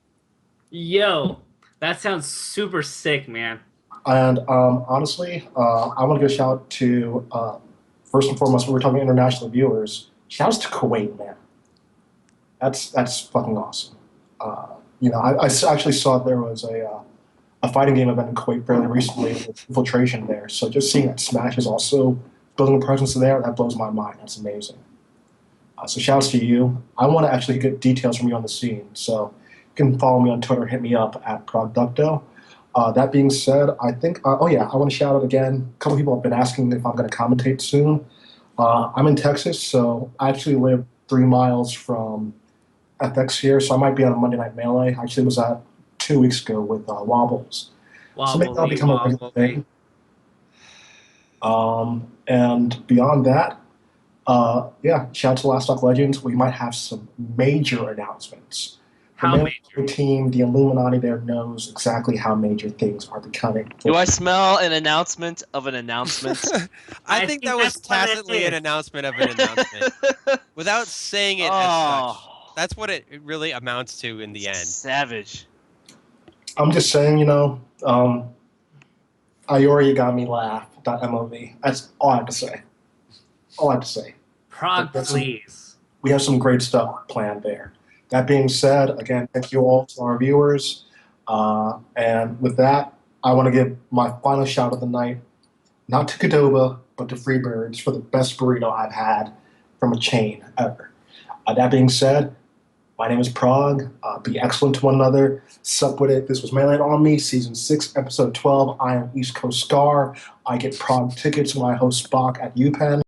Yo, that sounds super sick, man. And honestly, I want to give a shout out to, first and foremost, when we're talking international viewers, shouts to Kuwait, man. That's fucking awesome. I actually saw there was a fighting game event in Kuwait fairly recently with Infiltration there. So just seeing that Smash is also building a presence there, that blows my mind. That's amazing. So shouts to you. I want to actually get details from you on the scene. So you can follow me on Twitter, hit me up at Producto. That being said, I think, I want to shout out again. A couple people have been asking if I'm going to commentate soon. I'm in Texas, so I actually live 3 miles from FX here, so I might be on a Monday Night Melee. I actually was at 2 weeks ago with Wobbles. So maybe that'll become a regular thing. And beyond that, shout out to Last Stock Legends. We might have some major announcements. How The major? team, the Illuminati there knows exactly how major things are becoming. Do I smell an announcement of an announcement? I think that was that's what it tacitly an is. announcement of an announcement without saying it as such. Oh, That's what it really amounts to in the end. savage. I'm just saying, Iori got me laugh.mov. That's all I have to say. All I have to say. Prog, That's- please. We have some great stuff planned there. That being said, again, thank you all to our viewers. And with that, I want to give my final shout of the night, not to Cadoba, but to Freebirds for the best burrito I've had from a chain ever. That being said, my name is Prog. Be excellent to one another. Sup with it. This was Melee on Me, Season 6, Episode 12. I am East Coast Scar. I get Prog tickets when I host Spock at UPenn.